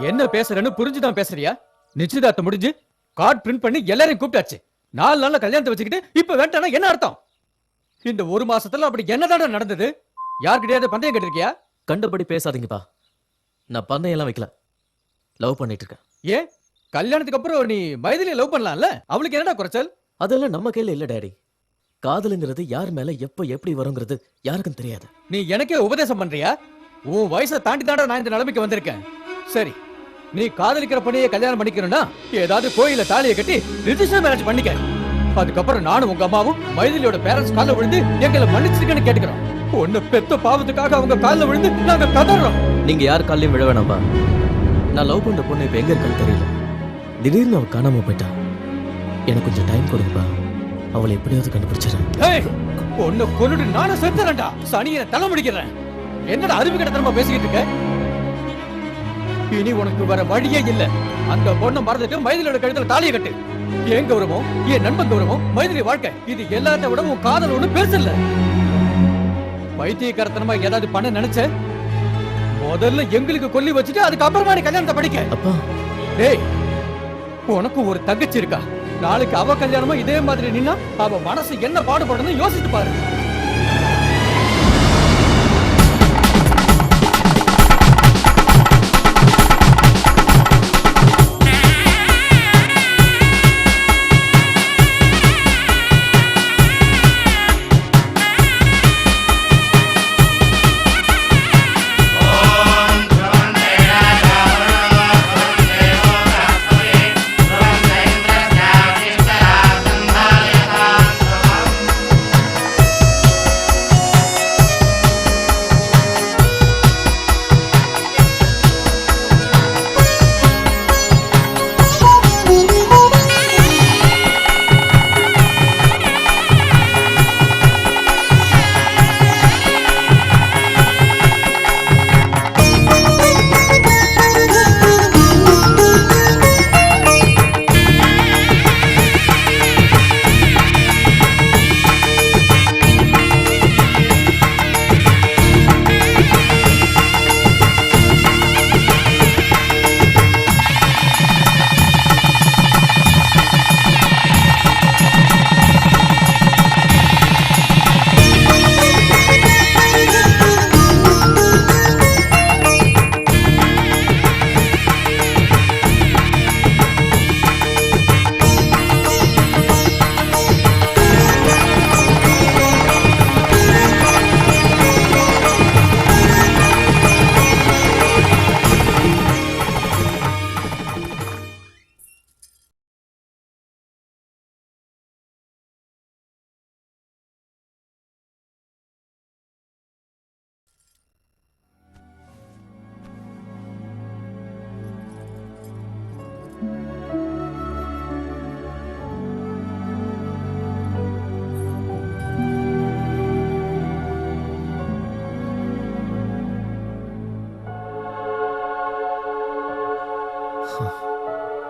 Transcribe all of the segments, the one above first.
என்ன பேசுறேன்னு புரிஞ்சுதான் பேசுறியா? நிச்சயதார்த்தம் முடிஞ்சு கார்டு பிரிண்ட் பண்ணி எல்லாரையும் கூப்பிட்டாச்சு. 4 நாள்ல கல்யாணத்தை வச்சுக்கிட்டு இப்ப வேண்டானா என்ன அர்த்தம்? இந்த 1 மாசத்துல அப்படி என்னதான் நடந்தது? யார்கிட்டயாவது பந்தயம் கட்டிருக்கியா? கண்டபடி பேசாதீங்கப்பா. நான் பந்தயம் எல்லாம் வைக்கல. லவ் பண்ணிட்டு இருக்கேன். ஏன் கல்யாணத்துக்கு அப்புறம் நீ மைதிலியை லவ் பண்ணலாம்ல? அவளுக்கு என்னடா குறைச்சல்? அதெல்லாம் நம்ம கையில இல்ல டாடி. காதலுங்கிறது யார் மேல எப்ப எப்படி வருங்கிறது யாருக்கும் தெரியாது. நீ எனக்கே உபதேசம் பண்றியா? உன் வயசை தாண்டி தாண்டா நான் இந்த நிலைமைக்கு வந்திருக்கேன். சரி, நீ காதலிக்கிற பொண்ணையே கல்யாணம் பண்ணிக்கணும்னா ஏதாவது கோயில தாலியை கட்டி ரிஜிஸ்டர் மேரேஜ் பண்ணிக்க. அதுக்கப்புறம் நானும் உங்க அம்மாவும் மைதிலியோட பேரண்ட்ஸ் காலில் விழுந்து எங்களை மன்னிச்சிருக்கேன்னு கேட்டுக்கிறோம். ஒன்னு பெத்த பாவத்துக்காக அவங்க காலில் விழுந்து நாங்க கதறோம். நீங்க யார் காலையும் விழ வேணாம்பா. நான் லவ் பண்ற பொண்ணு இப்ப எங்க இருக்கான்னு தெரியல. திடீர்னு அவ காணாம போயிட்டா. எனக்கு கொஞ்சம் டைம் கொடுப்பா. அவளை எப்படியாவது கண்டுபிடிச்சிடறேன். பொண்ணு கொன்னுட்டு நானும் செத்துறேன்டா. சனியை தலை முடிக்கிறேன். என்னடா அறிவு கிடத்தனமா பேசிக்கிட்டு இருக்க? இனி உனக்கு வர வழியே இல்ல. அந்த பொண்ணை மறந்துட்டு மைதிலியோட கழுத்துல தாலியை கட்டு. என் கௌரவம், என் நண்பன் கௌரவம், மைதிலி வாழ்க்கை இது எல்லாத்த விட உன் காதல் ஒண்ணு பெருசு இல்ல. பைத்தியக்காரத்தனமா ஏதாவது பண்ண நினைச்ச முதல்ல எங்களுக்கு கொல்லி வச்சுட்டு அதுக்கப்புறமா நீ கல்யாணத்தை படிக்க. அப்பா டேய், உனக்கு ஒரு தங்கச்சி இருக்கா. நாளைக்கு அவ கல்யாணமா இதே மாதிரி நின்னா அவ மனசு என்ன பாடுபடணும் யோசித்து பாரு.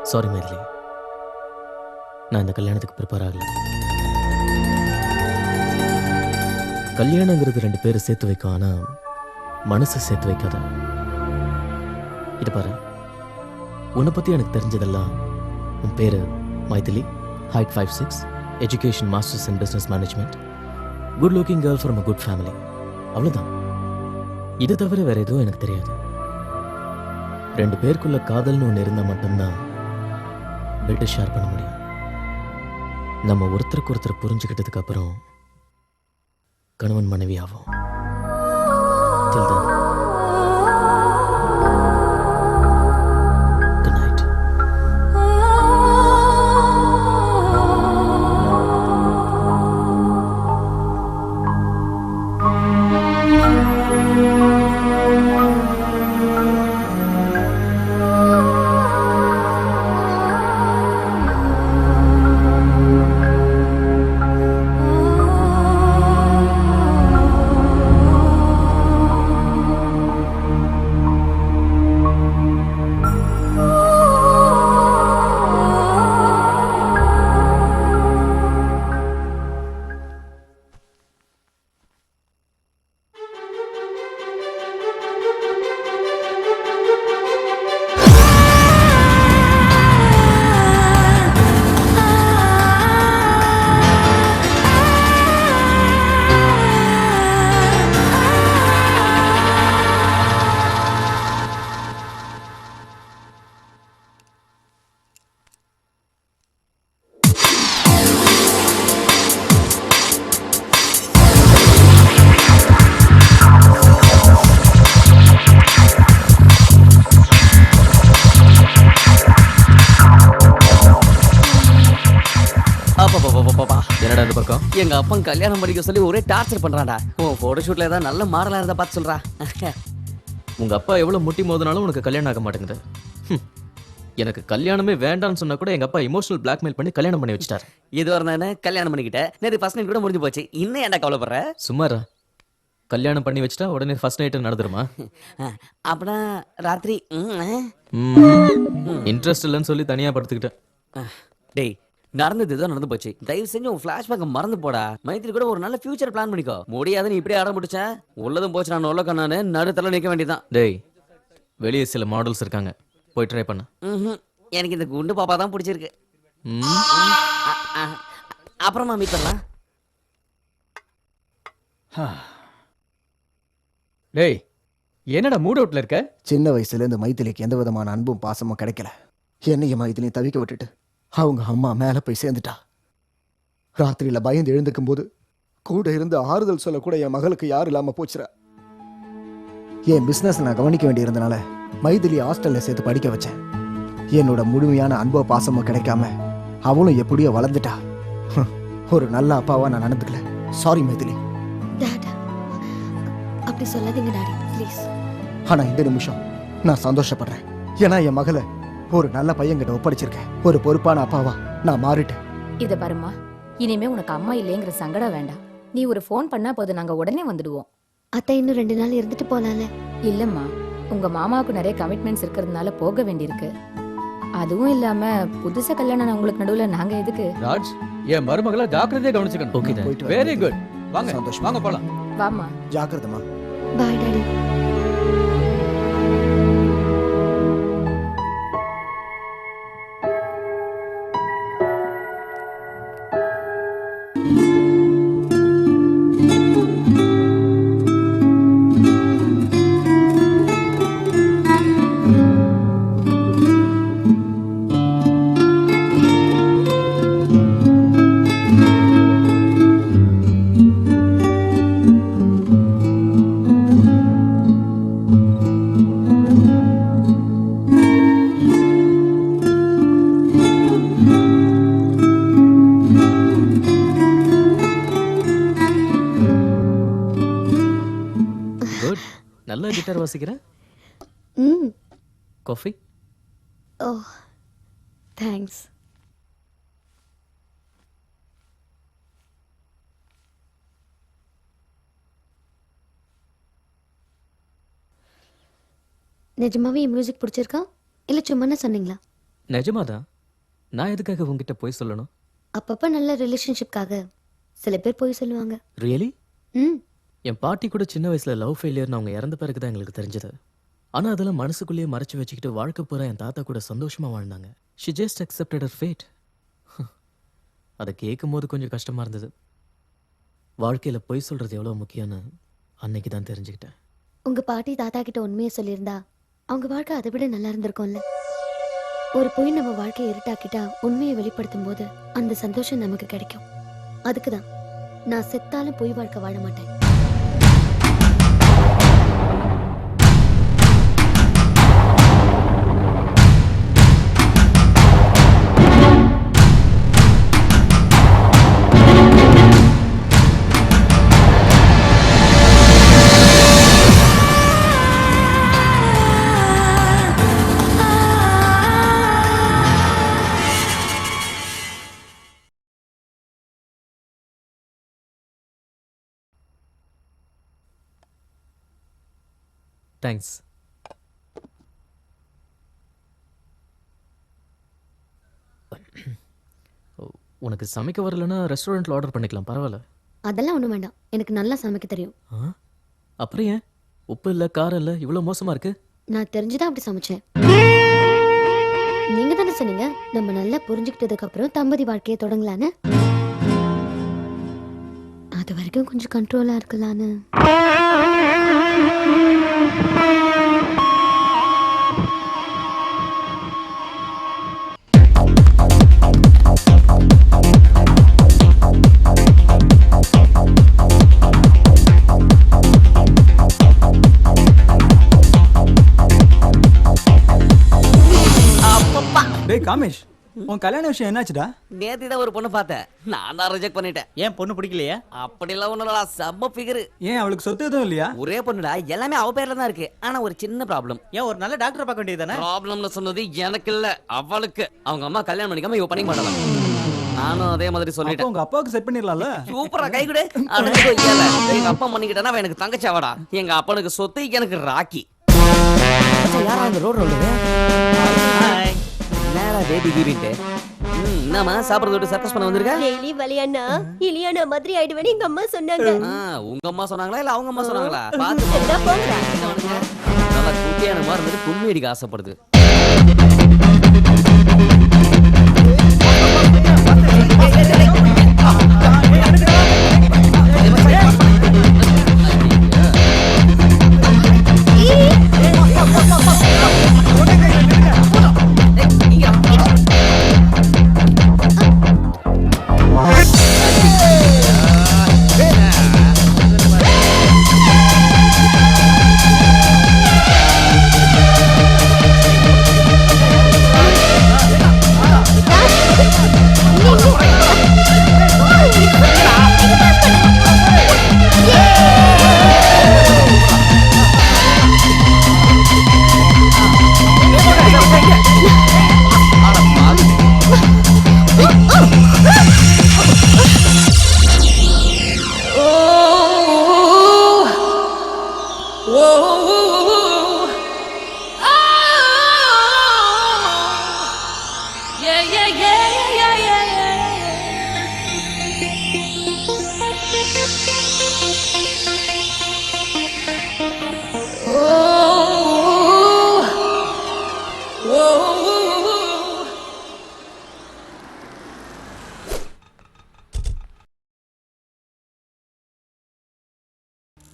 சாரி மைதிலி, நான் இந்த கல்யாணத்துக்கு ப்ரிப்பேர் ஆகல. கல்யாணங்கிறது 2 பேரை சேர்த்து வைக்கும், ஆனா மனசை சேர்த்து வைக்காத. இது பாரு, உன்னை பத்தி எனக்கு தெரிஞ்சதெல்லாம் உன் பேரு Maithili, height 5'6", education masters in business management, good looking girl from a good family. அவ்வளோதான். இது தவிர வேற எதுவும் எனக்கு தெரியாது. 2 பேருக்குள்ள காதல்னு ஒன்று இருந்தால் மட்டும்தான் பெட்டை ஷேர் பண்ண முடியும். நம்ம ஒருத்தருக்கு ஒருத்தர் புரிஞ்சுக்கிட்டதுக்கு அப்புறம் கணவன் மனைவி ஆகும். Till then, good night. என்னடா இந்த பக்கம்? எங்க அப்பன் கல்யாணம் பண்ணிக்க சொல்லி ஒரே டார்ச்சர் பண்றான்டா. உன் போட்டோ ஷூட்ல ஏதாவது நல்ல மாடலா இருந்தா பார்த்து சொல்றா. உங்க அப்பா எவ்வளவு முட்டி மோதினாலும் உனக்கு கல்யாணம் ஆக மாட்டேங்குது. எனக்கு கல்யாணமே வேண்டாம்னு சொன்னா கூட எங்க அப்பா இமோஷனல் பிளாக்மெயில் பண்ணி கல்யாணம் பண்ணி வச்சிட்டாரு. இது வரதானே கல்யாணம் பண்ணிக்கிட்டேன். நேற்று ஃபர்ஸ்ட் நைட் கூட முடிஞ்சு போச்சு. இன்னும் ஏன்டா கவலைப்படுற? சும்மாரா, கல்யாணம் பண்ணி வச்சிட்டா உடனே ஃபர்ஸ்ட் நைட்டு நடந்துருமா? அப்பனா ராத்திரி இன்ட்ரெஸ்ட் இல்லைன்னு சொல்லி தனியா படுத்துக்கிட்டேன். டேய், நடந்தது ஏதோ நடந்து போச்சு. தயவு செஞ்சு உன் ஃபிளாஷ்பேக் மறந்து போடா. மைத்திரி கூட ஒரு நல்ல ஃபியூச்சர் பிளான் பண்ணிக்கோ. முடியாது, நீ இப்படியே ஆட முடிச்ச உள்ளதும் போச்சு. நான் உள்ள கண்ணானு நடுத்தல நிக்க வேண்டியதான். டேய், வெளியே சில மாடல்ஸ் இருக்காங்க, போய் ட்ரை பண்ண. எனக்கு இந்த குண்டு பாப்பா தான் பிடிச்சிருக்கு. அப்புறமா மீட் பண்ணலாம். டேய், என்னடா மூட் அவுட்ல இருக்க? சின்ன வயசுல இந்த மைத்திலிக்கு எந்த விதமான அன்பும் பாசமும் கிடைக்கல. என்னையும் மைத்திலையும் தவிக்க விட்டுட்டு அவங்க அம்மா மேல போய் சேர்ந்துட்டா. ராத்திரியில பயந்து எழுந்துக்கும் போது கூட இருந்து ஆறுதல் சொல்ல கூட என் மகளுக்கு யாரும் இல்லாம போச்சுரா. என் பிசினஸ் நான் கவனிக்க வேண்டியிருந்தனால மைதிலி ஹாஸ்டல்ல சேர்த்து படிக்க வச்சேன். என்னோட முழுமையான அன்போ பாசமோ கிடைக்காம அவளும் எப்படியோ வளர்ந்துட்டா. ஒரு நல்ல அப்பாவா நான் நடந்துக்கல. சாரி மைதிலி. டாட், அப்படி சொல்லாதீங்க டாடி, ப்ளீஸ். ஆனா இந்த நிமிஷம் நான் சந்தோஷப்படுறேன். ஏன்னா என் மகளை ஒரு நல்ல பையன்கிட்ட ஒப்படைச்சிருக்கேன். ஒரு பொறுப்பான அப்பாவா நான் மாறிட்டேன். இத பாருமா, இனிமே உனக்கு அம்மா இல்லைங்கிற சங்கடம் வேண்டாம். நீ ஒரு ஃபோன் பண்ணா போதும், நாங்க உடனே வந்துடுவோம். அத்தை இன்னும் 2 நாள் இருந்துட்டு போலாம்ல? இல்லம்மா, உங்க மாமாவுக்கு நிறைய கமிட்மெண்ட்ஸ் இருக்கிறதுனால போக வேண்டியிருக்கு. அதுவும் இல்லாம புதுசா கல்யாணம் உங்களுக்கு நடுவுல நாங்க எதுக்கு? ராஜ், என் மருமகளை ஜாக்கிரதையா கவனிச்சுக்கணும். ஓகே தான். போயிட்டு வெரி குட். வாங்க சந்தோஷம். வாங்க போலாம். வாமா. ஜாக்கிரதமா. Bye daddy. குட், நல்லா கிட்டார் வாசிக்கிறேன். காஃபி? Oh, thanks. நிஜமாவே என் மியூசிக் பிடிச்சிருக்கா? இல்ல சும்மா சொன்னீங்களா? நிஜமாதான். நான் எதுக்காக உங்ககிட்ட போய் சொல்லணும்? அப்பப்ப நல்ல ரிலேஷன்ஷிப்காக சில பேர் போய் சொல்லுவாங்க. ரியலி? ம். என் பாட்டி கூட சின்ன வயசுல லவ் ஃபெயிலியர்னு அவங்க இறந்த பிறகு தான் எங்களுக்கு தெரிஞ்சது. ஆனா அதெல்லாம் மனசுக்குள்ளேயே மறைச்சு வச்சுக்கிட்டு வாழ்க்கை பூரா என் தாத்தா கூட சந்தோஷமா வாழ்ந்தாங்க. She just accepted her fate. அதை கேட்கும் போது கொஞ்சம் கஷ்டமா இருந்தது. வாழ்க்கையில பொய் சொல்றது எவ்வளவு முக்கியம்னு அன்னைக்கு தான் தெரிஞ்சுக்கிட்டேன். உங்க பாட்டி தாத்தா கிட்ட உண்மையை சொல்லியிருந்தா அவங்க வாழ்க்கை அதை விட நல்லா இருந்திருக்கும்ல. ஒரு பொய் நம்ம வாழ்க்கையை இருட்டாக்கிட்டா உண்மையை வெளிப்படுத்தும் போது அந்த சந்தோஷம் நமக்கு கிடைக்கும். அதுக்கு தான் நான் செத்தாலும் பொய் வாழ்க்கை வாழ மாட்டேன். தேங்க்ஸ். உனக்கு சமைக்க வரலன்னா ரெஸ்டாரண்ட்ல ஆர்டர் பண்ணிக்கலாம், பரவாயில்ல. அதெல்லாம் ஒண்ணும் வேண்டாம், எனக்கு நல்லா சமைக்க தெரியும். ஆ? அப்புறம் ஏன் உப்பு இல்ல காரம் இல்ல இவ்வளவு மோசமா இருக்கு? நான் தெரிஞ்சுதான் அப்படி சமைச்சேன். நீங்க தானே சொன்னீங்க நம்ம நல்லா புரிஞ்சுக்கிட்டதுக்கு அப்புறம் தம்பதி வாழ்க்கையை தொடங்கலான்னு. அது வரைக்கும் கொஞ்சம் கண்ட்ரோலா இருக்கலான்னு. டேய் காமேஷ், உன் கல்யாண விஷயம் என்னாச்சுடா? நேத்து தான் ஒரு பொண்ணு பார்த்தேன், நான் தான் ரிஜெக்ட் பண்ணிட்டேன். ஏன் பொண்ணு பிடிக்கலையா? அப்படிலாம் ஒண்ணுடா, செம்ம ஃபிகர். ஏன் அவளுக்கு சொத்து எதுவும் இல்லையா? ஒரே பொண்ணுடா, எல்லாமே அவ பேர்ல தான் இருக்கு. ஆனா ஒரு சின்ன ப்ராப்ளம். ஏன் ஒரு நல்ல டாக்டரை பார்க்க வேண்டியதானே? ப்ராப்ளம்னு சொன்னது எனக்கு இல்ல, அவளுக்கு. அவங்க அம்மா கல்யாணம் பண்ணிக்காம இவ பண்ணிக்க மாட்டாங்க. நானும் அதே மாதிரி சொல்லிட்டேன். உங்க அப்பாவுக்கு செட் பண்ணிடலாம்ல? சூப்பரா கை கொடு. எங்க அப்பா பண்ணிக்கிட்டா அவ எனக்கு தங்கச்சாவடா. எங்க அப்பனுக்கு சொத்து, எனக்கு ராக்கி. யாரா அந்த ரோடு நேரா பேபி வீரிட்டு என்னமா சாப்பிடுறது விட்டு சர்க்கஸ் பண்ண வந்திருக்க? டெய்லி வலியானா இலியானா மாதிரி ஆயிடுவேன்னு எங்க அம்மா சொன்னாங்க. உங்க அம்மா சொன்னாங்களா இல்ல அவங்க அம்மா சொன்னாங்களா? பாத்து போங்கடா. நல்லா குட்டியான மாதிரி இருந்துட்டு கும்மி அடிக்க ஆசைப்படுது.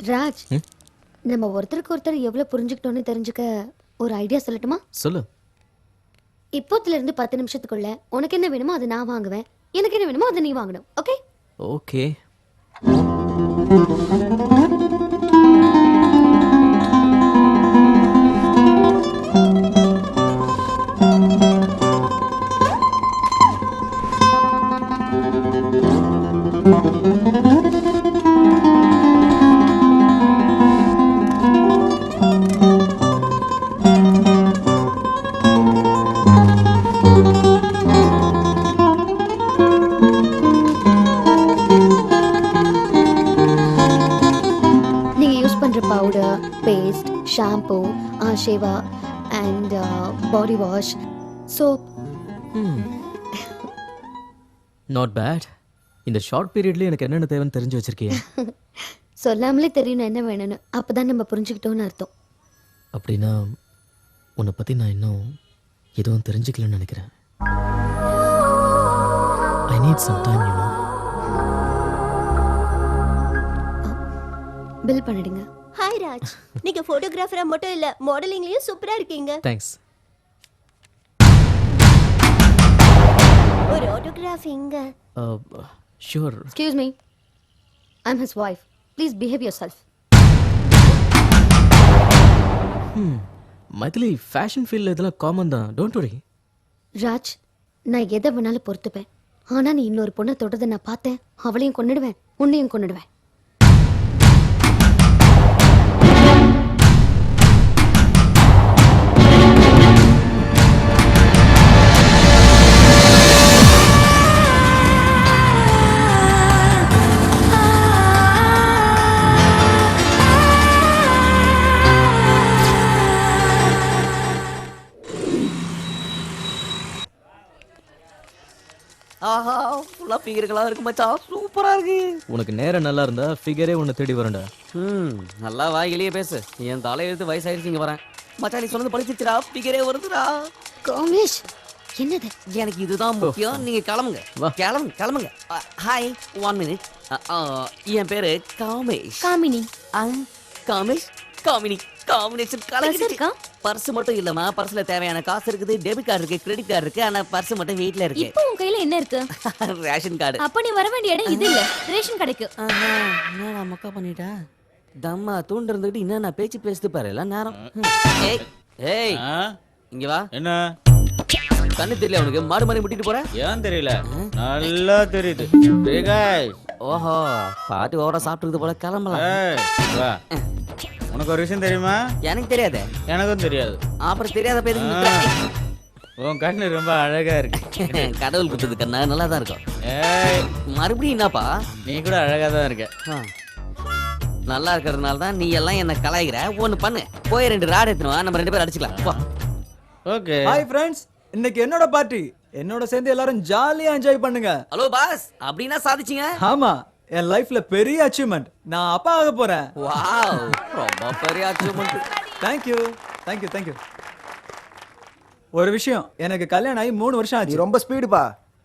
ராஜ், நம்ம ஒருத்தருக்கு ஒருத்தர் எவ்வளவு புரிஞ்சுக்கிட்டோம்னு தெரிஞ்சுக்க ஒரு ஐடியா சொல்லட்டுமா? சொல்லு. இப்போத்துல இருந்து 10 நிமிஷத்துக்குள்ள உனக்கு என்ன வேணுமோ அதை நான் வாங்குவேன், எனக்கு என்ன வேணுமோ அதை நீ வாங்கணும். Okay? Okay. Powder, paste, shampoo, ஷேவா and and body wash soap. Not bad. இந்த ஷார்ட் பீரியட்ல எனக்கு என்னென்ன தேவைன்னு தெரிஞ்சு வச்சிருக்கீங்க. சொல்லாமலே தெரியணும் என்ன வேணும்னு. அப்பதான் நம்ம புரிஞ்சுக்கிட்டோம்னு அர்த்தம். அப்படின்னா உன்னை பத்தி நான் இன்னும் எதுவும் தெரிஞ்சுக்கலன்னு நினைக்கிறேன். I need some time, you know. Bill பண்ணிடுங்க. ஹாய் ராஜ், நீங்க போட்டோகிராஃபரா மட்டும் இல்ல மாடலிங்லயும் சூப்பரா இருக்கீங்க. தேங்க்ஸ். ஒரு ஆட்டோகிராஃப் இங்க. Sure. Excuse me, I am his wife. Please behave yourself. Maithili, fashion ஃபீல்டில் இதெல்லாம் காமன் தான். Don't worry. ராஜ், நான் எதை வேணாலும் பொறுத்துப்பேன். ஆனா நீ இன்னொரு பொண்ணை தொட்டதை நான் பார்த்தேன். அவளையும் கொன்னுடுவேன், உன்னையும் கொன்னுடுவேன். ஆஹா, ஃபுல்லா ஃபிகர்களா இருக்கு மச்சான், சூப்பரா இருக்கு. உனக்கு நேரம் நல்லா இருந்தா ஃபிகரே உன்னை தேடி வரண்டா. நல்லா வாயிலேயே பேசு. என் தலை எடுத்து வயசாயிருச்சு, இங்க வரேன். மச்சான் நீ சொன்னது பழிச்சிச்சுடா, ஃபிகரே வருதுடா. காமேஷ், என்னது? எனக்கு இதுதான் முக்கியம். நீங்க கிளம்புங்க, கிளம்புங்க. Hi, 1 minute. என் பேரு காமேஷ். காமினி. காமேஷ், காமினி, காம்பினேஷன் பர்ஸ் கலக்கிடுச்சு. இருக்கா? பர்ஸ் மட்டும் இல்லம்மா, பர்ஸ்ல தேவையான காசு இருக்குது, டெபிட் கார்டு இருக்கு, கிரெடிட் கார்டு இருக்கு, ஆனா பர்ஸ் மட்டும் வீட்ல இருக்கு. இப்போ உன் கையில என்ன இருக்கு? Ration card. அப்ப நீ வர வேண்டிய இடம் இது இல்ல, ரேஷன் கடைக்கு. என்னடா மக்கா பண்ணிட்டா? தம்மா தூண்டு இருந்துகிட்டு என்ன நான் பேச்சு பேசிட்டு பாரு எல்லாம் நேரம். ஏய் ஏய், இங்க வா. என்ன கண்ணு தெரியல உனக்கு? மாடு மாதிரி முட்டிட்டு போற? ஏன் தெரியல? நல்லா தெரியுது. ஓஹோ, பாட்டு ஓட சாப்பிட்டு போல. கிளம்பலாம். வா. உனக்கு ஒரு விஷயம் தெரியுமா? எனக்கு தெரியாதே. எனக்கும் தெரியாது. அப்புறம் தெரியாத பேரு. உன் கண்ணு ரொம்ப அழகா இருக்கு. கடவுள் கொடுத்தது கண்ணா, நல்லா தான் இருக்கும். ஏய், மறுபடியும் என்னப்பா? நீ கூட அழகா தான் இருக்க. நல்லா இருக்கிறதுனால தான் நீ எல்லாம் என்ன கலாய்கிற. ஒண்ணு பண்ணு, போய் 2 ராட் எடுத்துவா, நம்ம 2 பேரும் அடிச்சுக்கலாம். போ. ஓகே. ஹாய் ஃப்ரெண்ட்ஸ், இன்னைக்கு என்னோட பார்ட்டி. என்னோட சேர்ந்து எல்லாரும் ஜாலியா என்ஜாய் பண்ணுங்க. ஹலோ பாஸ், அப்படின்னா சாதிச்சீங்க? ஆமா, என் லைஃப்ல பெரிய அச்சீவ்மெண்ட். நான் அப்பா ஆக போறேன். வாவ், ரொம்ப பெரிய அச்சீவ்மெண்ட். Thank you thank you thank you. ஒரு விஷயம், எனக்கு கல்யாணம் ஆகி 3 வருஷம் நீ ஆச்சு. ரொம்ப ஸ்பீடுப்பா.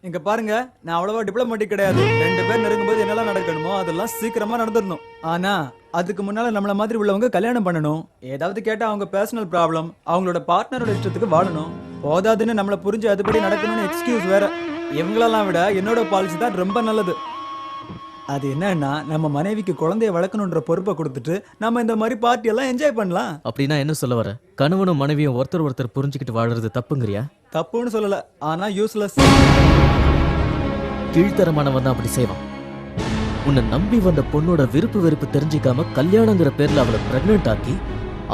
இங்க பாருங்க, நான் அவ்வளவா டிப்ளமேட்டிக் கிடையாது. 2 பேர் நெருங்கும்போது என்னெல்லாம் நடக்கணுமோ அதெல்லாம் சீக்கிரமா நடந்துடணும். ஆனா அதுக்கு முன்னால நம்மள மாதிரி உள்ளவங்க கல்யாணம் பண்ணணும். ஏதாவது கேட்டா அவங்க பர்சனல் ப்ராப்ளம், அவங்களோட பார்ட்னரோட இஷ்டத்துக்கு வாழணும். போதாதுன்னு நம்மள புரிஞ்சு அதுபடி நடக்கணும்னு எக்ஸ்கியூஸ் வேற. இவங்களெல்லாம் விட என்னோட பாலிசி தான் ரொம்ப நல்லது. அது என்னன்னா, நம்ம மனைவிக்கு குழந்தைய வளர்க்கணுன்ற பொறுப்பை கொடுத்துட்டு நம்ம இந்த மாதிரி பார்ட்டி எல்லாம் என்ஜாய் பண்ணலாம். அப்படின்னா என்ன சொல்ல வர? கணவனும் மனைவியும் ஒருத்தர் புரிஞ்சுக்கிட்டு வாழறது தப்புங்கிறியா? தப்புன்னு சொல்லல, ஆனா யூஸ்லெஸ். கீழ்த்தரமானவன் தான் அப்படி செய்வான். உன்னை நம்பி வந்த பொண்ணோட விருப்பு வெறுப்பு தெரிஞ்சுக்காம கல்யாணங்கிற பேர்ல அவளை பிரெக்னென்ட் ஆக்கி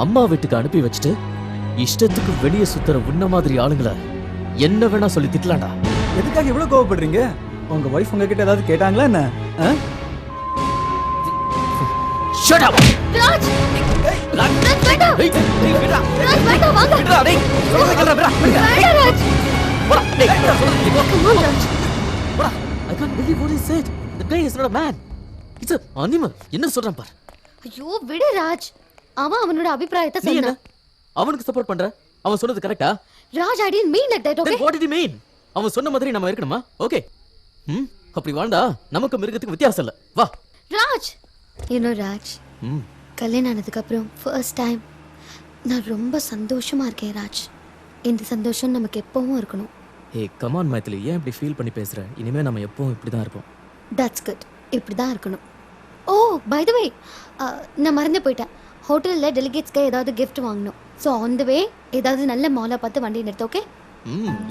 அம்மா வீட்டுக்கு அனுப்பி வச்சுட்டு இஷ்டத்துக்கு வெளியே சுத்துற உன்ன மாதிரி ஆளுங்களை என்ன வேணா சொல்லி திட்டலாம்டா. எதுக்காக இவ்வளவு கோவப்படுறீங்க? உங்க வைஃப் உங்ககிட்ட ஏதாவது கேட்டாங்களா என்ன? Shut up! ராஜ், ராஜ் வேண்டாம். ராஜ் வேண்டாம், வாங்க. வேண்டாம் Raj. Come on, Raj. I can't believe what he said. The guy is not a man. It's a animal. என்ன சொல்றான் பார். ஐயோ விடு ராஜ். அவன் அவனோட அபிப்பிராயத்தை நீ என்ன சொன்னான். அவனுக்கு சப்போர்ட் பண்ற? அவன் சொன்னது கரெக்ட்டா? Raj, I didn't mean like that, okay? Then what did he mean? அவன் சொன்ன மாதிரி நம்ம இருக்கணுமா? ஓகே. அப்படி வாழ்ந்தா நமக்கு மிருகத்துக்கு வித்தியாசம் இல்ல. வா. ராஜ், ராஜ், கல்யாணம் ஆனதுக்கு அப்புறம் ஃபர்ஸ்ட் டைம் நான் ரொம்ப சந்தோஷமா இருக்கேன் ராஜ். இந்த சந்தோஷம் நமக்கு எப்பவும் இருக்கணும். ஏய் கம் ஆன் மைதிலி, ஏன் இப்படி ஃபீல் பண்ணி பேசுற? இனிமே நம்ம எப்பவும் இப்படி தான் இருப்போம். That's good. இப்படி தான் இருக்கணும். ஓ பை த வே, நான் மறந்து போயிட்டேன். ஹோட்டலில் டெலிகேட்ஸ்க்கு ஏதாவது கிஃப்ட் வாங்கணும். ஸோ ஆன் த வே ஏதாவது நல்ல மாலை பார்த்து வண்டி நிறுத்த. ஓகே?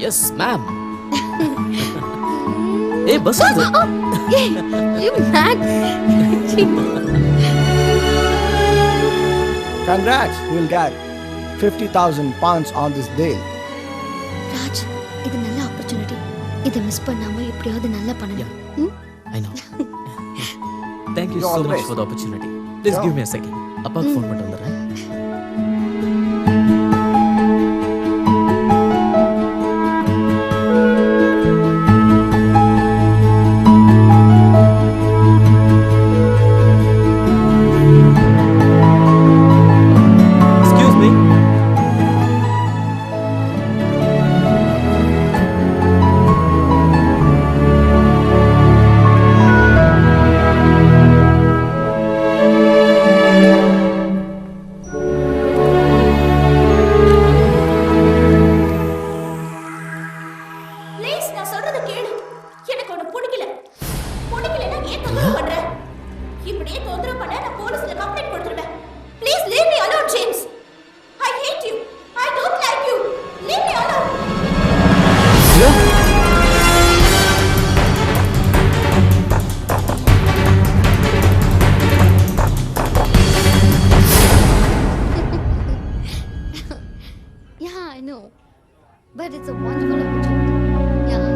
Yes ma'am. ஏய் bus You mad? Congrats, you'll get 50,000 pounds on this deal. Raj, இது நல்ல ஆப்பர்ச்சுனிட்டி. இதை மிஸ் பண்ணாம எப்படியாவது நல்லா பண்ணணும். I know. Thank you You're so all the much best. for the opportunity. Please give me a second. அப்பாக்கு phone பண்ணிட்டு வந்துடுறேன். but it's a wonderful opportunity. Yeah.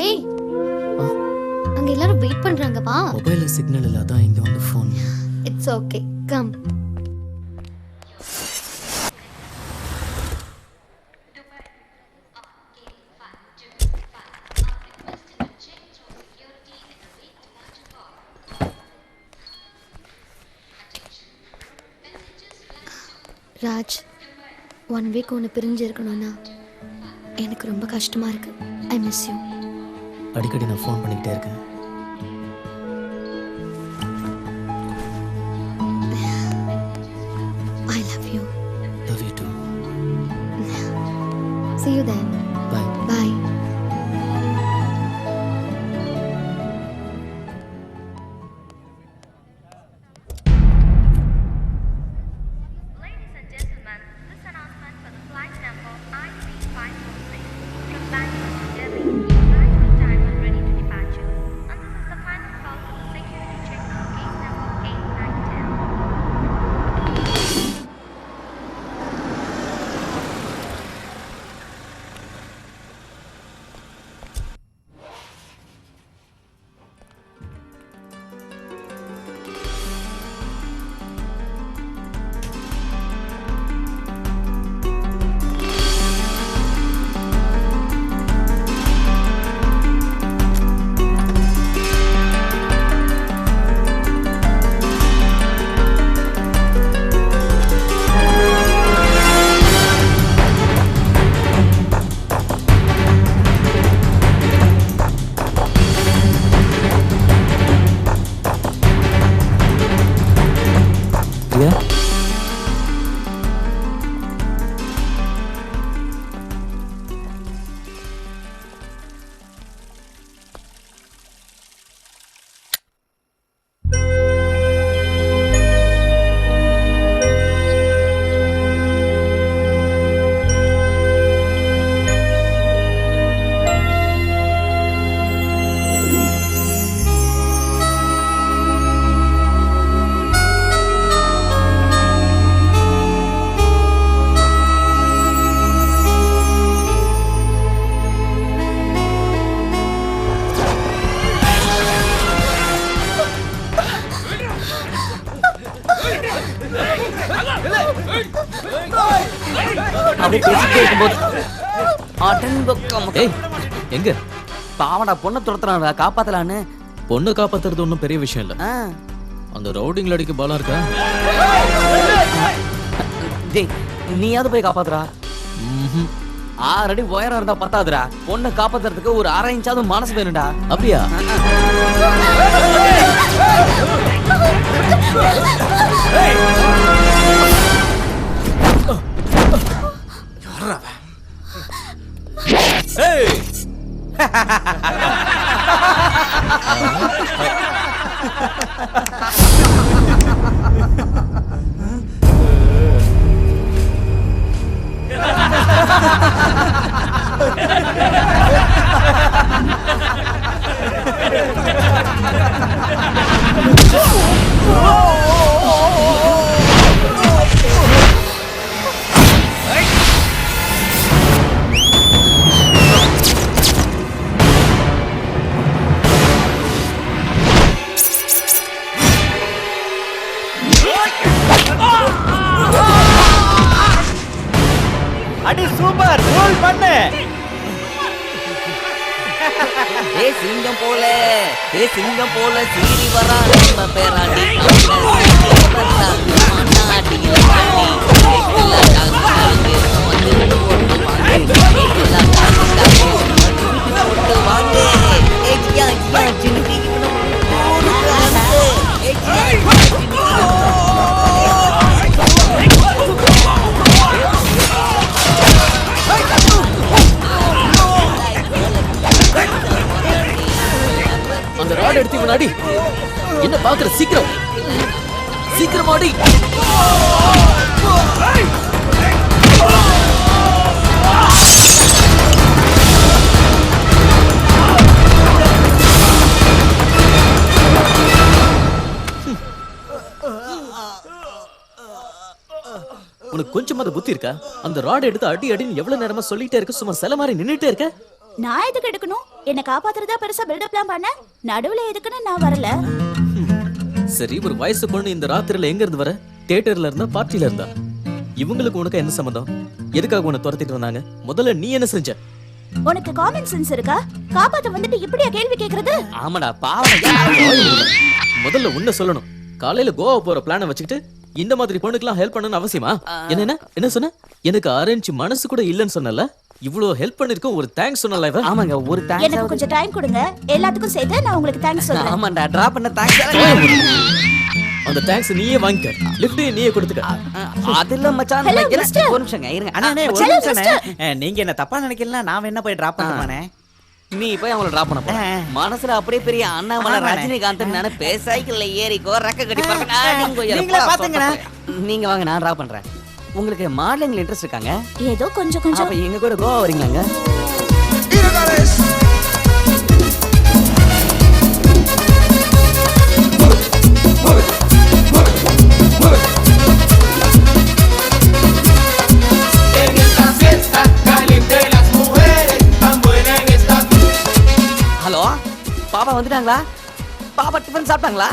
ஏய் அங்க எல்லாரும் வெயிட் பண்றாங்க வா. மொபைலில் சிக்னல் இல்லை, அதான் இங்கே வந்து phone. It's okay come. Raj 1 week ஒன்று பிரிஞ்சு இருக்கணும்னா எனக்கு ரொம்ப கஷ்டமா இருக்கு. I miss you. அடிக்கடி நான் ஃபோன் பண்ணிக்கிட்டே இருக்கேன். I love you. Love you too. See you then. Bye. Bye. Ladies and gentlemen, this announcement for the flight number IC546 from Bangalore to Delhi. Arrival time is ready to departure. And this is the final call for the security check of gate number 8910. Priya, அப்படியே பேசிட்டே இருக்கும்போது அடங்கொக்கம். ஏய் எங்க பாவடா பொண்ணை துரத்துறான்டா, காப்பாத்தலான்னு. பொண்ணு காப்பாத்துறது ஒன்றும் பெரிய விஷயம் இல்லை. ஆ. அந்த ரவுடிங்ல அடிக்க பலம் இருக்கா? டேய் நீயாவது போய் காப்பாத்துறா. ம்ஹும். 6 அடி உயரம் இருந்தா பத்தாதுடா, பொண்ணை காப்பாத்துறதுக்கு ஒரு 1/2 இன்ச்சாவது மனசு வேணும்டா. அப்படியா? அடி சூப்பர், ரோல் பண்ணு. ஏ சிங்கம் போல சீறி வரா நம்ம பேராண்டி அந்த ராட் எடுத்து முன்னாடி என்ன பாக்குற? சீக்கிரம் சீக்கிரமாடி. உனக்கு கொஞ்சமாவது புத்தி இருக்கா? அந்த ராட் எடுத்து அடி அடின்னு எவ்வளவு நேரமா சொல்லிட்டே இருக்க, சும்மா சில மாதிரி நின்னுட்டே இருக்க. நான் எதுக்கு எடுக்கணும்? என்ன காப்பாத்துறதா பெருசா பில்டப்லாம் பண்ண? நடுவுல எதுக்குன்னு நான் வரல. சரி, ஒரு வயசு பொண்ணு இந்த ராத்திரில எங்க இருந்து வர? தியேட்டர்ல இருந்தா, பார்ட்டில இருந்தா? இவங்களுக்கு உனக்கு என்ன சம்பந்தம்? எதுக்காக உன்னை துரத்திட்டு வந்தாங்க? முதல்ல நீ என்ன செஞ்ச? உனக்கு காமன் சென்ஸ் இருக்கா? காப்பாத்த வந்துட்டு இப்படியா கேள்வி கேக்குறது? ஆமாடா பாவம். முதல்ல உன்னை சொல்லணும். காலையில கோவா போற பிளான வச்சுக்கிட்டு இந்த மாதிரி பொண்ணுக்கெல்லாம் ஹெல்ப் பண்ணணும்னு அவசியமா? என்ன சொன்ன? எனக்கு அரேஞ்ச் மனசு கூட இல்லன்னு சொன்னல. இவ்ளோ ஹெல்ப் பண்ணிருக்கோம், ஒரு தேங்க்ஸ் சொன்னல இவ. ஆமாங்க, ஒரு எனக்கு தேங்க்ஸ். கொஞ்சம் டைம் கொடுங்க, எல்லாத்துக்கும் சேர்த்து நான் உங்களுக்கு தேங்க்ஸ் சொல்றேன். ஆமாண்டா, டிரா பண்ண தேங்க்ஸ். அந்த தேங்க்ஸ் நீயே வாங்கிக்க, லிஃப்ட் நீயே கொடுத்துக்க. அதுல மச்சான் Hello, வைக்கிறேன். mister. ஒரு நிமிஷங்க இருங்க. அண்ணே ஒரு Hello, நிமிஷம்ண்ணே. நீங்க என்ன தப்பா நினைக்கலாம், நான் என்ன போய் டிராப் பண்ணுவானே. நீ போய் அவங்கள டிராப் பண்ண போற. மனசுல அப்படியே பெரிய அண்ணாமலை ஆமாண்ணே. ரஜினிகாந்த் நினைப்பே. சைக்கிள்ல ஏறிக்கோ, ரெக்க கட்டி பறக்க. நீங்களே பாத்துங்கண்ணே. நீங்க வாங்க, நான் டிராப் பண்றேன். உங்களுக்கு மாடலிங்ல இன்ட்ரெஸ்ட் இருக்காங்க? ஏதோ கொஞ்சம் கொஞ்சம். அப்ப எங்க கூட கோவா வரீங்களாங்க? ஹலோ, பாப்பா வந்துட்டாங்களா? பாப்பா டிஃபன் சாப்பிட்டாங்களா?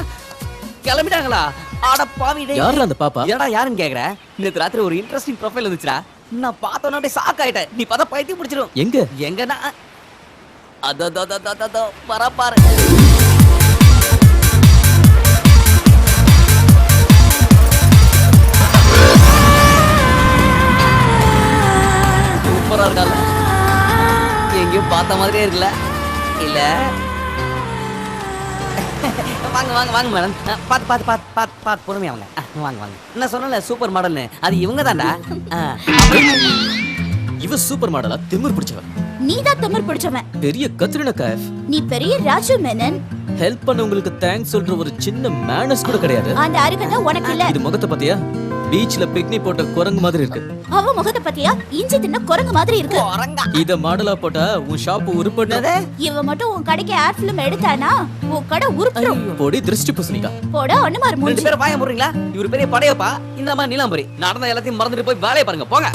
கிளம்பிட்டாங்களா? ஆட பாவி டேய். யாருடா அந்த பாப்பா? என்னடா யாருன்னு கேக்குற? நேத்து ராத்திரி ஒரு இன்ட்ரெஸ்டிங் ப்ரொஃபைல் வந்துச்சுடா. நான் பார்த்தோன்னே அப்படியே ஷாக் ஆயிட்டேன். நீ பார்த்தா பைத்தியம் பிடிச்சிரும். எங்க? எங்கனா அதோ வர பாரு. சூப்பரா இருக்கா? எங்கேயும் பார்த்த மாதிரியே இருக்குல்ல? இல்ல வாங்க மேடம். பார்த்து பொறுமையா வாங்க. நான் சொன்னல சூப்பர் மாடல்னு, அது இவங்க தான்டா. இவ சூப்பர் மாடலா? திமிர் பிடிச்சவன். நீதான் திமிர் பிடிச்சவன். பெரிய கத்ரினா நீ பெரிய ராஜு மேனன். ஹெல்ப் பண்ணவங்களுக்கு தேங்க்ஸ் சொல்ற ஒரு சின்ன மேனர்ஸ் கூட கிடையாது. அந்த அறிவு தான் உனக்கு இல்ல. இது முகத்தை பாத்தியா? பீச்ல பிக்னிக் போட்ட குரங்கு மாதிரி இருக்கு. அவ முகத்தை பத்தியா? இஞ்சி தின்ன குரங்கு மாதிரி இருக்கு. இத மாடலா போட்டா உன் ஷாப் உருப்படாதே. இவ மட்டும் உன் கடைக்கு ஆட் ஃபிலிம் எடுத்தானா உன் கடை உருப்பிடும். போடி திருஷ்டி பூசணிக்கா. போடா அண்ணமார் ரெண்டு மூஞ்சி. பேரும் வாய முறீங்களா? இவரு பெரிய படையப்பா, இந்த மாதிரி நீலாம்பரி. நடந்த எல்லாத்தையும் மறந்துட்டு போய் வேலையை பாருங்க, போங்க.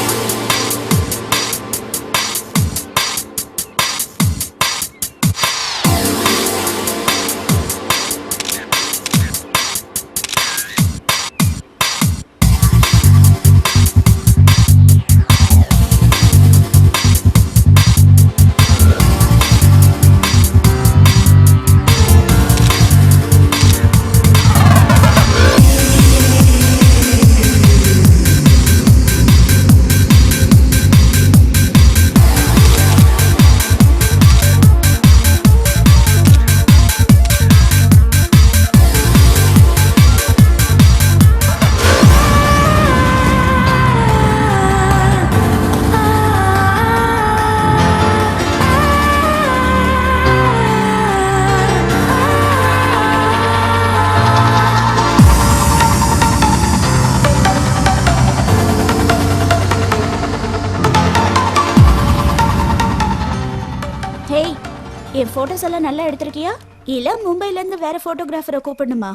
என் போட்டோஸ் எல்லாம் நல்லா எடுத்திருக்கியா? இல்ல மும்பைல இருந்து வேற போட்டோகிராஃபரை கூப்பிடணுமா?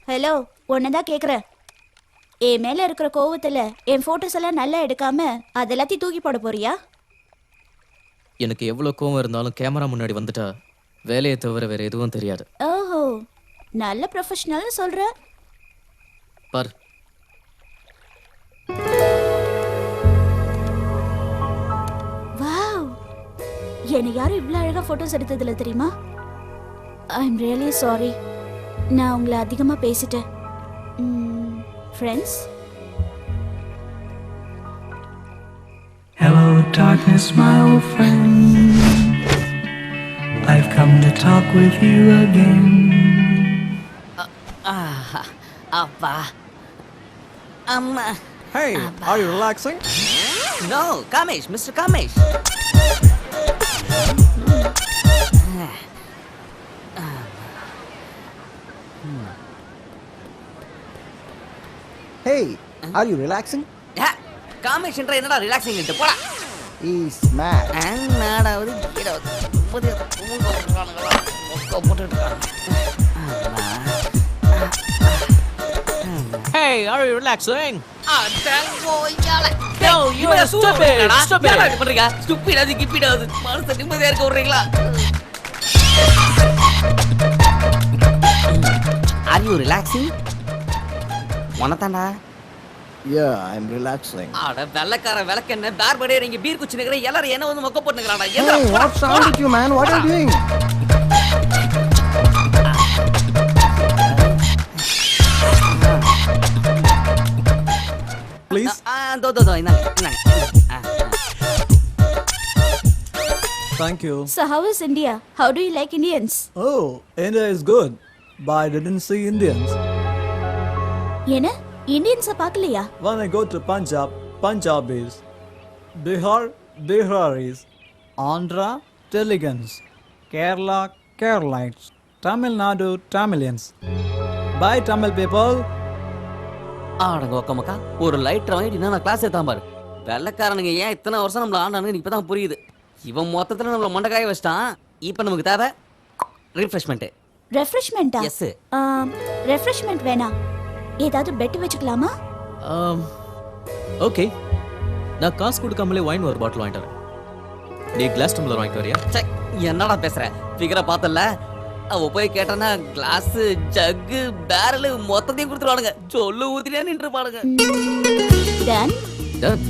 ஹலோ, உன்னதான் கேக்குறேன். என் மேல இருக்கிற கோவத்துல என் போட்டோஸ் எல்லாம் நல்லா எடுக்காம அதெல்லாத்தையும் தூக்கி போட போறியா? எனக்கு எவ்வளவு கோவம் இருந்தாலும் கேமரா முன்னாடி வந்துட்டா வேலையை தவிர வேற எதுவும் தெரியாது. ஓஹோ, நல்ல ப்ரொஃபஷனல்னு சொல்ற. பார், வாவ், என்னை யாரும் இவ்வளவு அழகா போட்டோஸ் எடுத்ததில்ல தெரியுமா? ஐ எம் ரியலி சாரி. நான் உங்களை அதிகமா பேசிட்டேன். Friends. Hello darkness, my old friend. I've come to talk with you again. அப்பா அம்மா. Hey, are you relaxing? No, Kamesh, Mr. Kamesh. Hey, are you relaxing? Kamesh என்ற என்னடா ரிலாக்ஸிங் இன்ட்டு போடா. He's mad. நாடாவது கீடாவது புதிய போட்டுட்டு இருக்காங்க. Hey, are you relaxing? No, you are stupid. Stupid. பண்றீங்க stupid அது கிப்பிட் அது மனச நிம்மதியா இருக்க விடுறீங்களா? Are you relaxing? வணத்தாண்டா. Yeah, I'm relaxing. அட வெள்ளக்கார விளக்கென்ன பேர்படே நீங்க பீர் குச்சி நிக்கிற எல்லாரும் என்ன வந்து மொக்க போட்டுங்கறாடா. Hey, what's wrong with you, man? What are you doing? Please. தோ இந்தாங்க. Thank you. So how is India? How do you like Indians? Oh, India is good, but I didn't see Indians. என்ன இந்தியன்ஸை பார்க்கலையா? When I go to Punjab, Punjabis. Bihar, Biharis. Andhra, Teluguns. Kerala, Keralites. Tamil Nadu, Tamilians. Bye, Tamil people. ஆடங்க ஒக்கமக்கா ஒரு lighter வாங்கிட்டு நான் class ஏத்தாம பாரு. வெள்ளக்காரனுங்க ஏன் இத்தனை வருஷம் நம்மள ஆண்டானுங்க இப்பதான் புரியுது. இவன் மொத்தத்துல நம்மள மண்டக்காய வச்சிட்டான். இப்போ நமக்கு தேவை ரிஃப்ரெஷ்மெண்ட். ரெஃப்ரெஷ்மெண்டா? எஸ். ரெஃப்ரெஷ்மெண்ட் வேணாம். ஏதாவது பெட் வச்சுக்கலாமா? ஓகே, நான் காசு கொடுக்காமலே வைன் ஒரு பாட்டில் வாங்கிட்டு வரேன். நீ கிளாஸ் டம்ளர் வாங்கிட்டு வரியா? சே, என்னடா பேசுற? ஃபிகரை பார்த்தல அவ போய் கேட்டானா கிளாஸ் ஜக்கு பேரல் மொத்தத்தையும் கொடுத்துருவானுங்க. சொல்லு ஊத்திட்டே நின்று பாடுங்க. டன். டன்.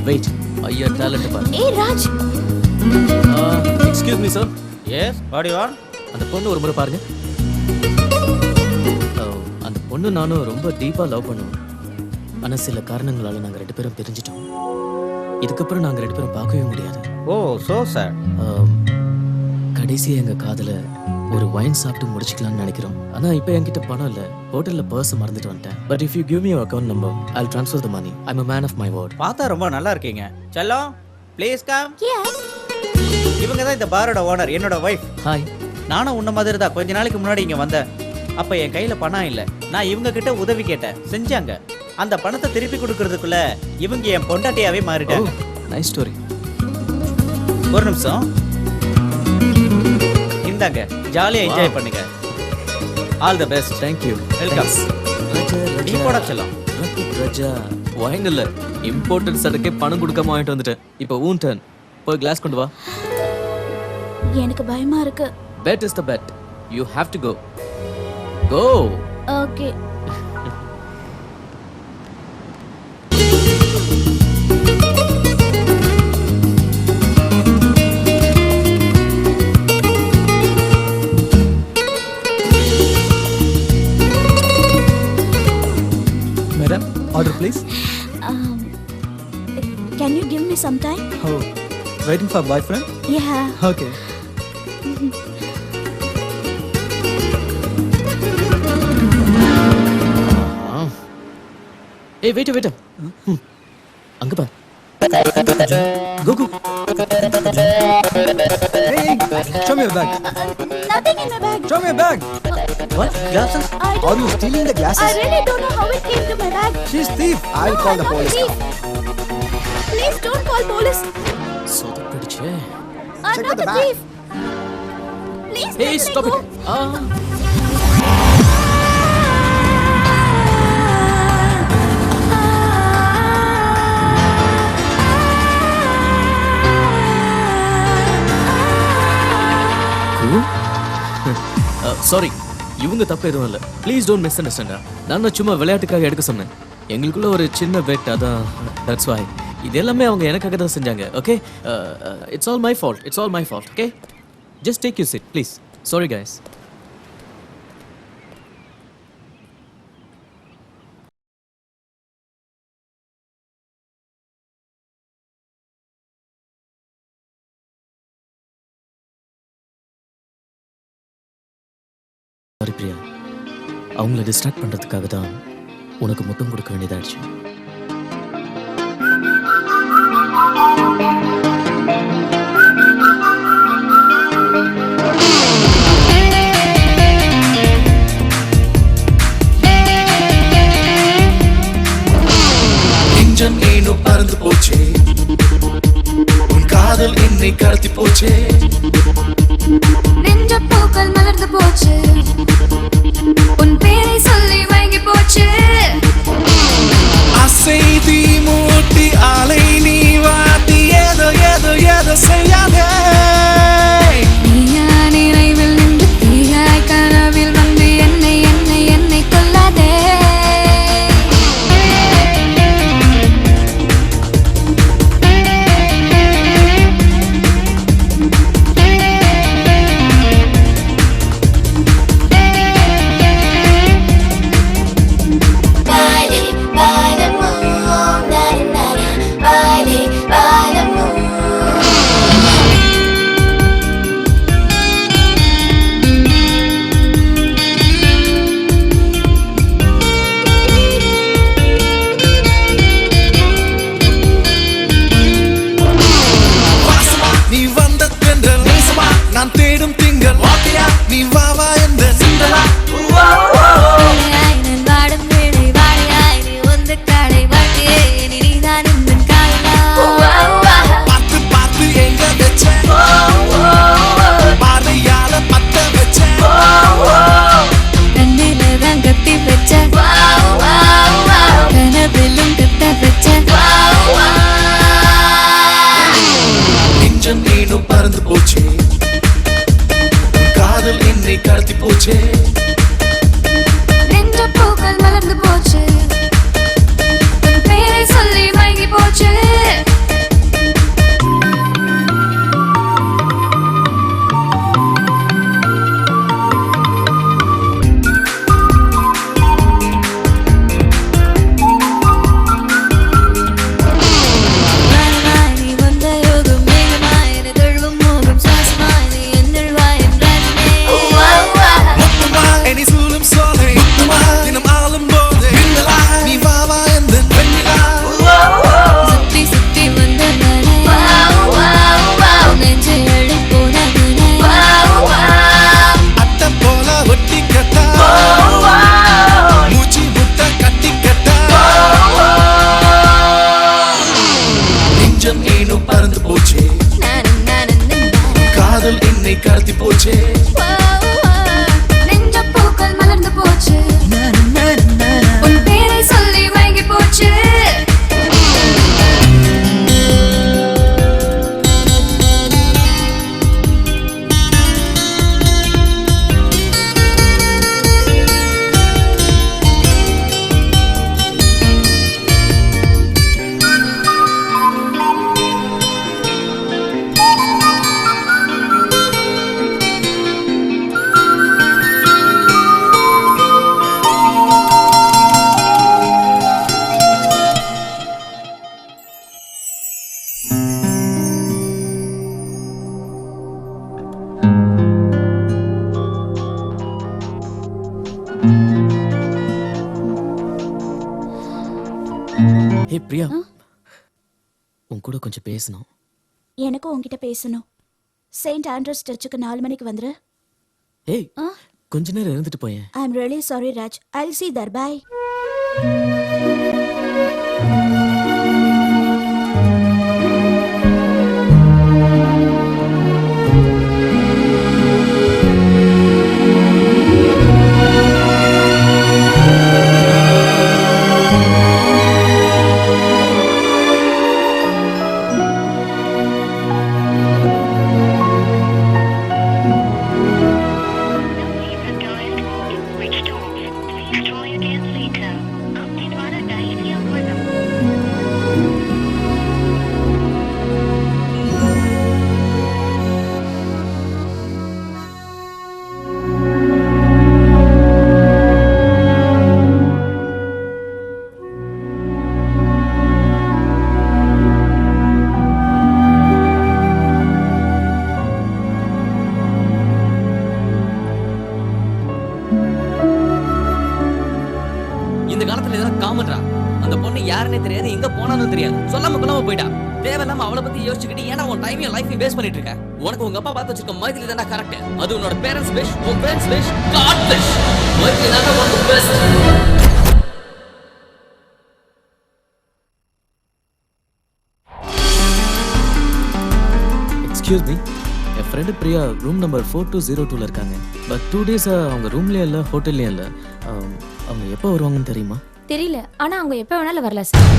வெயிட், ஐயா டேலண்ட் பாரு. ஏய் Raj. Excuse me sir. Yes, what do you want? அந்த பொண்ணு ஒரு முறை பாருங்க. அந்த பொண்ணு நானும் ரொம்ப டீப்பா லவ் பண்ணுவோம். ஆனா சில காரணங்களால நாங்க 2 பேரும் பிரிஞ்சிட்டோம். இதுக்கப்புறம் நாங்க 2 பேரும் பார்க்கவே முடியாது. Oh, so sad. கடைசியா எங்க காதல ஒரு வைன் சாப்பிட்டு முடிச்சுக்கலாம்னு நினைக்கிறோம். ஆனா இப்போ என்கிட்ட பணம் இல்ல. ஹோட்டல்ல பர்ஸ் மறந்துட்டு வந்துட்டேன். But if you give me your account number I'll transfer the money. I'm a man of my word. பார்த்தா ரொம்ப நல்லா இருக்கீங்க. செல்லம், ப்ளீஸ் கம். Yes. இவங்க தான் இந்த பாரோட ஓனர், என்னோட வைஃப். ஹாய். நானும் உன்ன மாதிரி தான் கொஞ்ச நாளைக்கு முன்னாடி இங்க வந்தேன். அப்ப என் கையில பணம் இல்ல. நான் இவங்க கிட்ட உதவி கேட்டேன், செஞ்சாங்க. அந்த பணத்தை திருப்பி கொடுக்கறதுக்குள்ள இவங்க என் பொண்டாட்டியாவே மாறிட்டாங்க. Nice story. ஒரு நிமிஷம். இந்தாங்க, ஜாலியா என்ஜாய் பண்ணுங்க. All the best. Thank you. Welcome. நீ போடா செல்லம். ரஜா, வைன் இல்ல, இம்போர்ட்டட் சரக்கே பணம் கொடுக்காம வாங்கிட்டு வந்துட்டேன். இப்போ ஊன் டர்ன். போய் கிளாஸ் கொண்டு வா. எனக்கு பயமா இருக்கு. Bet is the bet. You have to go. Go. Okay. Madam, order please. Can you give me some time? Oh, waiting for boyfriend? Yeah. Okay. Hey, wait. அங்க பாரு. Go. Hey, show me your bag. Nothing in my bag. Show me your bag. What? Glasses? I don't Are you stealing the I glasses? really don't know how it came to my bag. She's thief. I'll No, call I'm the not a police thief. now. Please don't call police. சொதப்பிடுச்சே. I'm Check not the a bag. thief. Please Hey, let me stop go. it. Sorry, இவங்க தப்பு எதுவும் இல்லை. Please don't miss understand. நான் சும்மா விளையாட்டுக்காக எடுக்க சொன்னேன். எங்களுக்குள்ள ஒரு சின்ன பெட், அதான் தட்ஸ் வை. இது எல்லாமே அவங்க எனக்காக தான் செஞ்சாங்க. Okay, it's all my fault, it's all my fault. Okay, just take you sit please. Sorry guys. Sorry Priya, அவங்கள டிஸ்ட்ராக்ட் பண்ணுறதுக்காக தான் உனக்கு முத்தம் கொடுக்க வேண்டியதாகிடுச்சு. நெஞ்சம் ஏனோ பறந்து போச்சே, உன் காதல் என்னை கடத்தி போச்சே. நெஞ்ச பூக்கள் மலர்ந்து போச்சு, உன் பேரை சொல்லி மயங்கி போச்சு. அசைதி மூட்டி அலை நீ வாட்டி ஏதோ ஏதோ ஏதோ செய்யாதே. நீயா நினைவில் நின்று தீயாய் கனவில் வந்து என்னை என்னை என்னை கொல்லாதே. நீ வந்த தென்றல் நேசமா, நான் தேடும் திங்கள் வாக்கையா, நீ வா வா என்ற சிந்தலா. வாழையாய் நான் வாடும் வேளை, வாழையாய் நீ வந்து காலை வாழ்க்கையே, இனி நீதான் எந்தன் காலா. பார்த்து பார்த்து எங்க வச்ச பார்வையால பத்த வச்ச. கண்ணில தான் கத்தி வச்ச, கனவிலும் கத்த வச்ச. நெஞ்சம் ஏனோ பறந்து போச்சே, உன் காதல் என்னை கடத்தி போச்சே. நெஞ்ச பூக்கள் மலர்ந்து போச்சு, உன் பேரை சொல்லி மயங்கி போச்சு. வானமாய் நீ வந்த யோகம், மேகமாய் என்னை தழுவும் மோகம், சுவாசமாய் நீ என்னுள் வா என் ராஜனே. முத்துமா என்னை சூழும் சோலை, முத்துமா தினம் ஆளும் போது மின்னலா, நீ வா வா என்ற வெண்ணிலா. சுத்தி சுத்தி வந்த மழை, நெஞ்சை அள்ளி போன மழை. அட்டை போல ஒட்டி கட்டா, மூச்சு முட்டை கட்டி கட்டா. நெஞ்சம் ஏனோ பறந்து போச்சே, காதல் என்னை கடத்தி போச்சே. நெஞ்ச பூக்கள் மலர்ந்து போச்சு, உன் பேரை சொல்லி மயங்கி போச்சு. ஹே பிரியா, உன் கூட கொஞ்சம் பேசணும். எனக்கும் உன்கிட்ட பேசணும். செயின்ட் ஆண்ட்ரூஸ் சர்ச்சுக்கு 4 மணிக்கு வந்துரு. ஏய், கொஞ்ச நேரம் இருந்துட்டு போயேன். I am really sorry Raj, I'll see there. Bye. Which door? Please try again later. Up in காமன்றா. அந்த பொண்ணு யாருன்னே தெரியாது, எங்க போனாலும் தெரியாது, சொல்லாம கொள்ளாம போயிட்டா. தேவையில்லாம அவளை பத்தி யோசிச்சுக்கிட்டு ஏன்னா உன் டைமையும் லைஃபையும் வேஸ்ட் பண்ணிட்டு இருக்க. உனக்கு உங்க அப்பா பார்த்து வச்சிருக்க மைத்திலி தானே கரெக்ட். அது உன்னோட பேரண்ட்ஸ் விஷ், உன் friends wish, god wish. Maithili தானே உனக்கு பெஸ்ட். எக்ஸ்கியூஸ் மீ, என் ஃப்ரெண்டு பிரியா ரூம் நம்பர் 4202 இருக்காங்க. பட் 2 டேஸாக அவங்க ரூம்லேயும் இல்லை ஹோட்டல்லையும் இல்லை. அவங்க எப்போ வருவாங்கன்னு தெரியுமா? தெரியல, ஆனா அவங்க எப்ப வேணாலும் வரலாம் sir.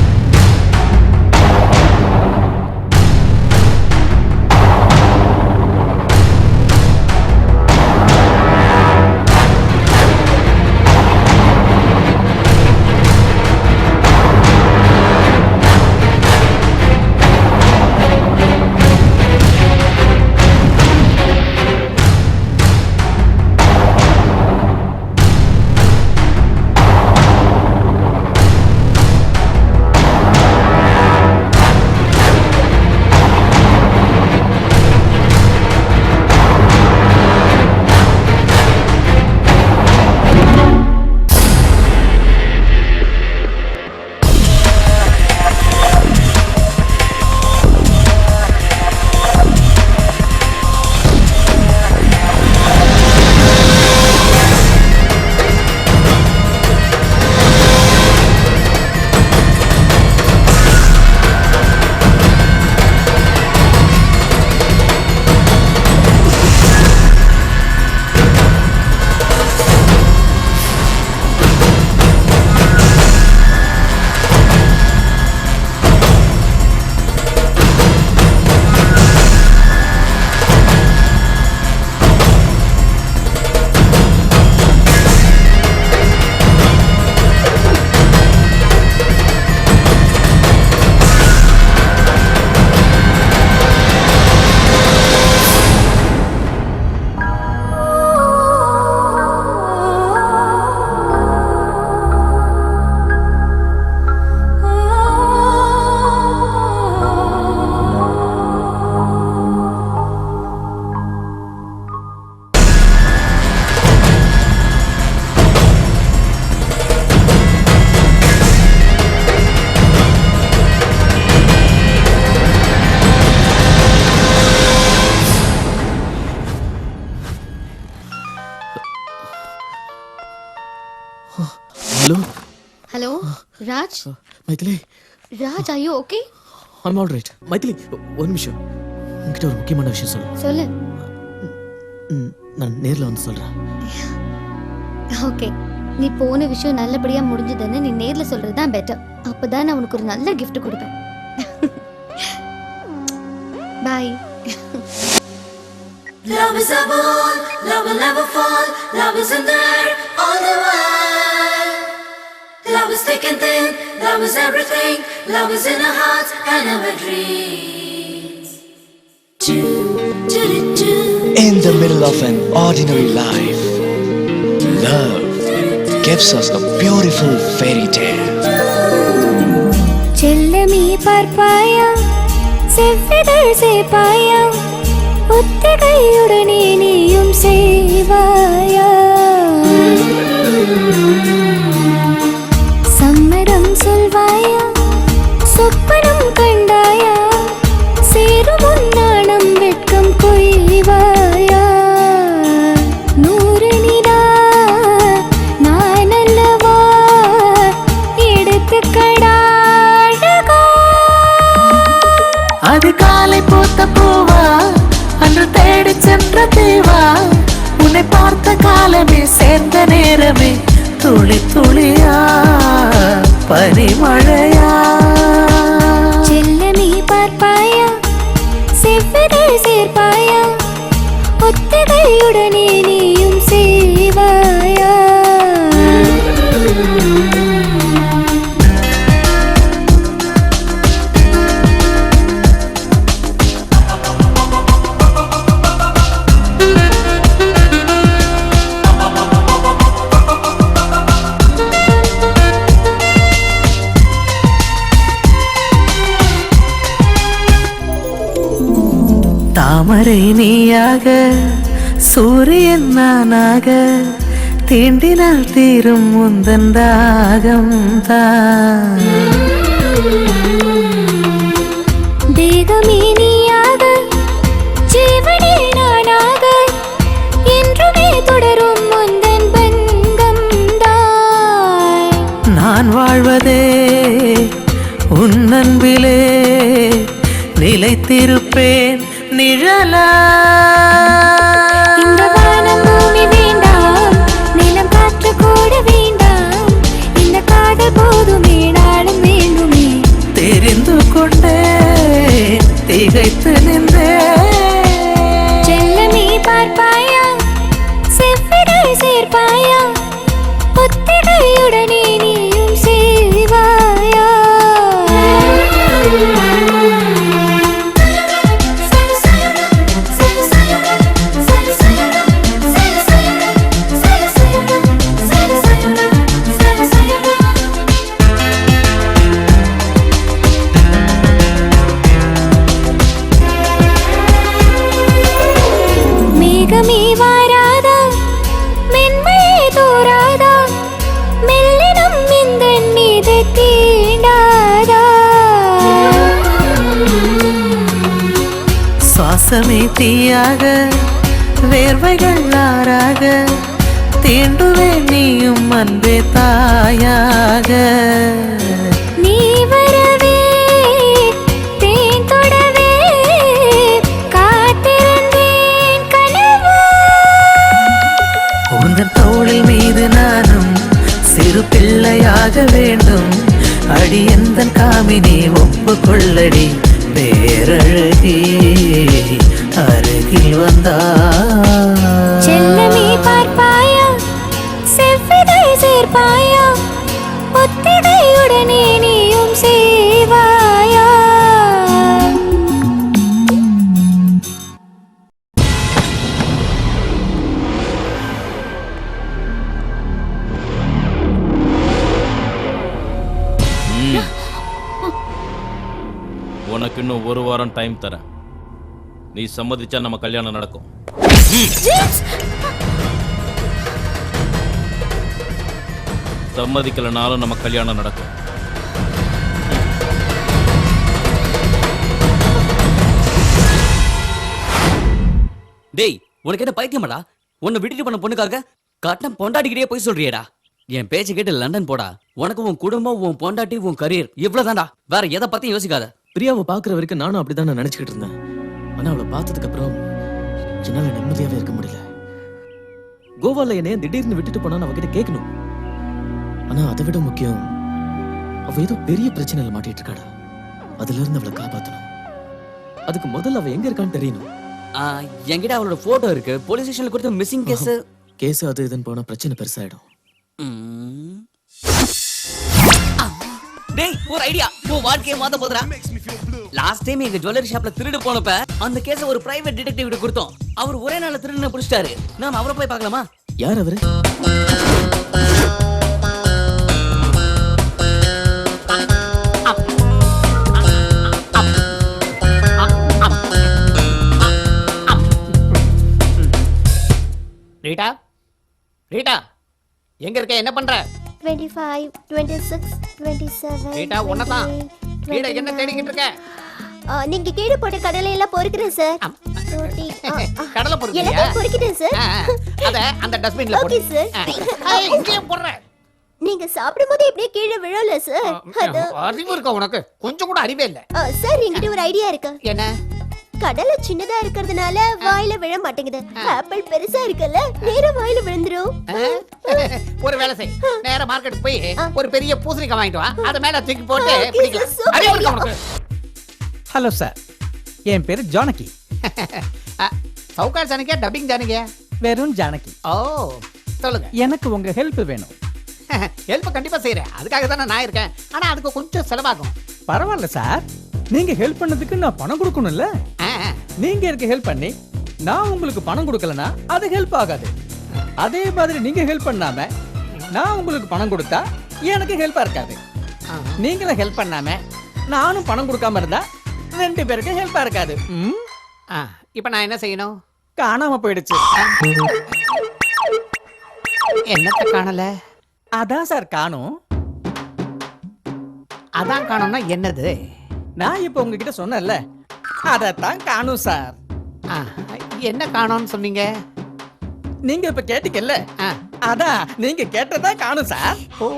Hello hello Raj. Maithili, Raj, are you okay? I'm all right. Maithili, ஒரு நிமிஷம், உங்ககிட்ட ஒரு முக்கியமான விஷயம் சொல்லு. சொல்லு. நான் நேரில் வந்து சொல்கிறேன். ஓகே, நீ போன விஷயம் நல்லபடியா முடிஞ்சதுன்னு நீ நேர்ல சொல்றது தான் பெட்டர். அப்பதான் நான் உனக்கு ஒரு நல்ல gift கொடுப்பேன். By. Love is a ball, love will never fall. Love is in the air all the while. Love is thick and thin, love is everything. Love is in our hearts and our dreams. In the middle of an ordinary life, love gives us a beautiful fairy tale. செல்லமே பார்ப்பாயா, செவ்விதழ் சேப்பாயா, ஒத்திகையுடனே நீயும் செய்வாயா. சம்மதம் சொல்வாயா, சொப்பனம் கண்டாயா, சேரும் உன்னாணம் வெட்கம் கொய்வாயா. நூறு நிலா நான் அல்லவா, எடுத்துக்கடா அது காலை பூத்த பூவா, அன்று தேடி சென்ற தேவா, உன்னை பார்த்த காலமே சேர்ந்த நேரமே, துளி துளியா பனிமழையா. செல்லமே பார்ப்பாயா, செவ்விதழ் சேர்ப்பாயா, ஒத்திகையுடனே நீயும் செய்வாயா. தாமரை நீயாக, சூரியன் நானாக, தீண்டினால் தீரும் முந்தன் தாகம் தான். தேகமே நீயாக ஜீவனே நானாக என்றுமே தொடரும் முந்தன் பந்தம் தான். நான் வாழ்வதே உன் அன்பிலே நிலைத்திருப்பேன் நிழலா. இந்த வானம் பூமி வேண்டாம், நிலம் காற்று கூட வேண்டாம், இந்த காதல் போதுமே நாளும் வேண்டுமே. தெரிந்து கொண்டே திகைத்து நின்றே. செல்லமே பார்ப்பாயா, செவ்விடை சேர்ப்பாயா, ஒத்திகையுடனே நீயும் செய்வாயா. மேகமே வாராதா, மென்மையே தோராதா, மெல்லினம் இந்தன் மீது தீண்டாதா. சுவாசமே தீயாக வேர்வைகள் ஆறாக தீண்டுவே நீயும் அன்பே தாயாக. நீ வரவே தேன் தொடவே காத்திருந்தேன் கனவா. உந்தன் தோளில் மீது நானும் சிறு பிள்ளையாக வேண்டும். அடி எந்தன் காமினி ஒப்பு கொள்ளடி பேரழகி அருகில் வந்தா. செல்லமே பார்ப்பாயா, செவ்விடை சேர்ப்பாயா, ஒத்திகையுடனே நீயும் செய்வாயா. உனக்கு இன்னும் ஒரு வாரம் டைம் தரேன். நீ சம்மதிச்சா நம்ம கல்யாணம் நடக்கும். சம்மதிக்கலனாலும் நம்ம கல்யாணம் நடக்கும். டேய், உனக்கு என்ன பைத்தியமாடா? உன்னை விட்டுட்டு பண்ண பொண்ணுக்காக கட்டம் பொண்டாட்டிக்கிட்டே போய் சொல்றியேடா. என் பேச்சு கேட்டு லண்டன் போடா. உனக்கு உன் குடும்பம், உன் பொண்டாட்டி, உன் கரியர் இவ்வளவுதான்டா. வேற எதை பத்தியும் யோசிக்காத. பிரியாவை பார்க்குற வரைக்கும் நானும் அப்படிதான் நினைச்சுக்கிட்டு இருந்தேன். ஆனா அவளை பார்த்ததுக்கு அப்புறம் என்னால நிம்மதியாவே இருக்க முடியல. கோவால என்னைய திடீர்னு விட்டுட்டு போனான்னு அவகிட்ட கேட்கணும். ஆனா அதை விட முக்கியம், அவ ஏதோ பெரிய பிரச்சனையில மாட்டிட்டு இருக்காடா. அதுல இருந்து அவளை காப்பாத்தணும். அதுக்கு முதல்ல அவ எங்க இருக்கான்னு தெரியணும். என்கிட்ட அவளோட போட்டோ இருக்கு. போலீஸ் ஸ்டேஷன்ல கொடுத்த மிஸ்ஸிங் கேஸ் அது இதுன்னு போனா பிரச்சனை பெருசாயிடும். டேய், ஒரு ஐடியா. உன் வாழ்க்கையை மாத்த போதுடா. லாஸ்ட் டைம் எங்க ஜுவல்லரி ஷாப்ல திருடு போனப்ப அந்த கேஸ ஒரு பிரைவேட் டிடெக்டிவ் கிட்ட கொடுத்தோம். அவர் ஒரே நாள்ல திருடுன புடிச்சிட்டாரு. நாம அவரை போய் பார்க்கலாமா? யார் அவரு? ரீட்டா, ரீட்டா, எங்க இருக்க? என்ன பண்ற? 25, 26, 27. ரீட்டா, உன்னதான். கீழே என்ன தேடிக்கிட்டு இருக்க? நீங்க கீழே போட்ட கடலை எல்லாம் பொறுக்கிறேன் சார். கடலை பொறுக்கிறியா? எல்லாம் பொறுக்கிட்டேன் சார். அத அந்த டஸ்ட்பின்ல போடு. Okay sir. இங்கே போடுற. நீங்க சாப்பிடும்போது இப்படியே கீழே விழல சார். அது அறிவு இருக்கா உனக்கு? கொஞ்சம் கூட அறிவே இல்ல. சார், என்கிட்ட ஒரு ஐடியா இருக்கு. என்ன? கடலை சின்னதா இருக்கிறதுனால வாயில விழ மாட்டேங்குது. ஆப்பிள் பெருசா இருக்குல்ல, நேரா வாயில விழுந்துரும். ஒரு வேலை செய். நேரா மார்க்கெட் போய் ஒரு பெரிய பூசணிக்காய் வாங்கிட்டு வா. அத மேல தூக்கி போட்டு Okay, பிடிக்கலாம். sir, அறிவு இருக்கா உனக்கு? ஹலோ சார், என் பேரு ஜானகி. சவுகார் ஜானகியா, டப்பிங் ஜானகியா? வெறும் ஜானகி. ஓ, சொல்லுங்க. எனக்கு உங்க ஹெல்ப் வேணும். ஹெல்ப் கண்டிப்பா செய்யறேன். அதுக்காக தானே நான் இருக்கேன். ஆனா அதுக்கு கொஞ்சம் செலவாகும். பரவாயில்ல சார், நீங்க ஹெல்ப் பண்ணதுக்கு நான் பணம் கொடுக்கணும்ல. நீங்க எனக்கு ஹெல்ப் பண்ணி நான் உங்களுக்கு பணம் கொடுக்கலனா அது ஹெல்ப் ஆகாது. அதே மாதிரி நீங்க ஹெல்ப் பண்ணாம நான் உங்களுக்கு பணம் கொடுத்தா எனக்கு ஹெல்ப்பா இருக்காது. நீங்களும் ஹெல்ப் பண்ணாம நானும் பணம் கொடுக்காம இருந்தா ரெண்டு பேருக்கு ஹெல்ப்பா இருக்காது. இப்போ நான் என்ன செய்யணும்? காணாம போயிடுச்சு. என்னத்த காணல? அதான் சார் காணும். அதான் காணோம்னா என்னது? நான் இப்ப உங்ககிட்ட சொன்னேன்ல, அதத்தான் காணும் சார். ஆ, என்ன காணோம்னு சொன்னீங்க? நீங்க இப்ப கேட்டீங்கல்ல, அதான் நீங்க கேட்டதா காணும் சார். ஓ,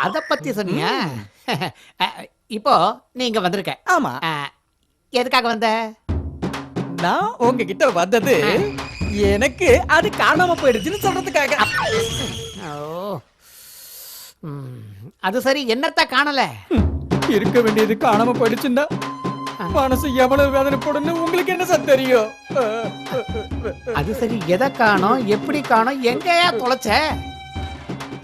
அத பத்தி சொன்னீங்க. இப்போ நீங்க வந்திருக்க. ஆமா. எதுக்காக வந்த? நான் உங்ககிட்ட வந்தது எனக்கு அது காணாம போயிடுச்சுன்னு சொல்றதுக்காக. ஓ, அது சரி, என்னத்த காணல? இருக்க வேண்டியது காணாம போயிடுச்சுன்னா மனசு எவ்வளவு வேதனைப்படுன்னு உங்களுக்கு என்ன சார் தெரியும்? அது சரி, எதை காணோம், எப்படி காணோம், எங்கயா தொலைச்ச?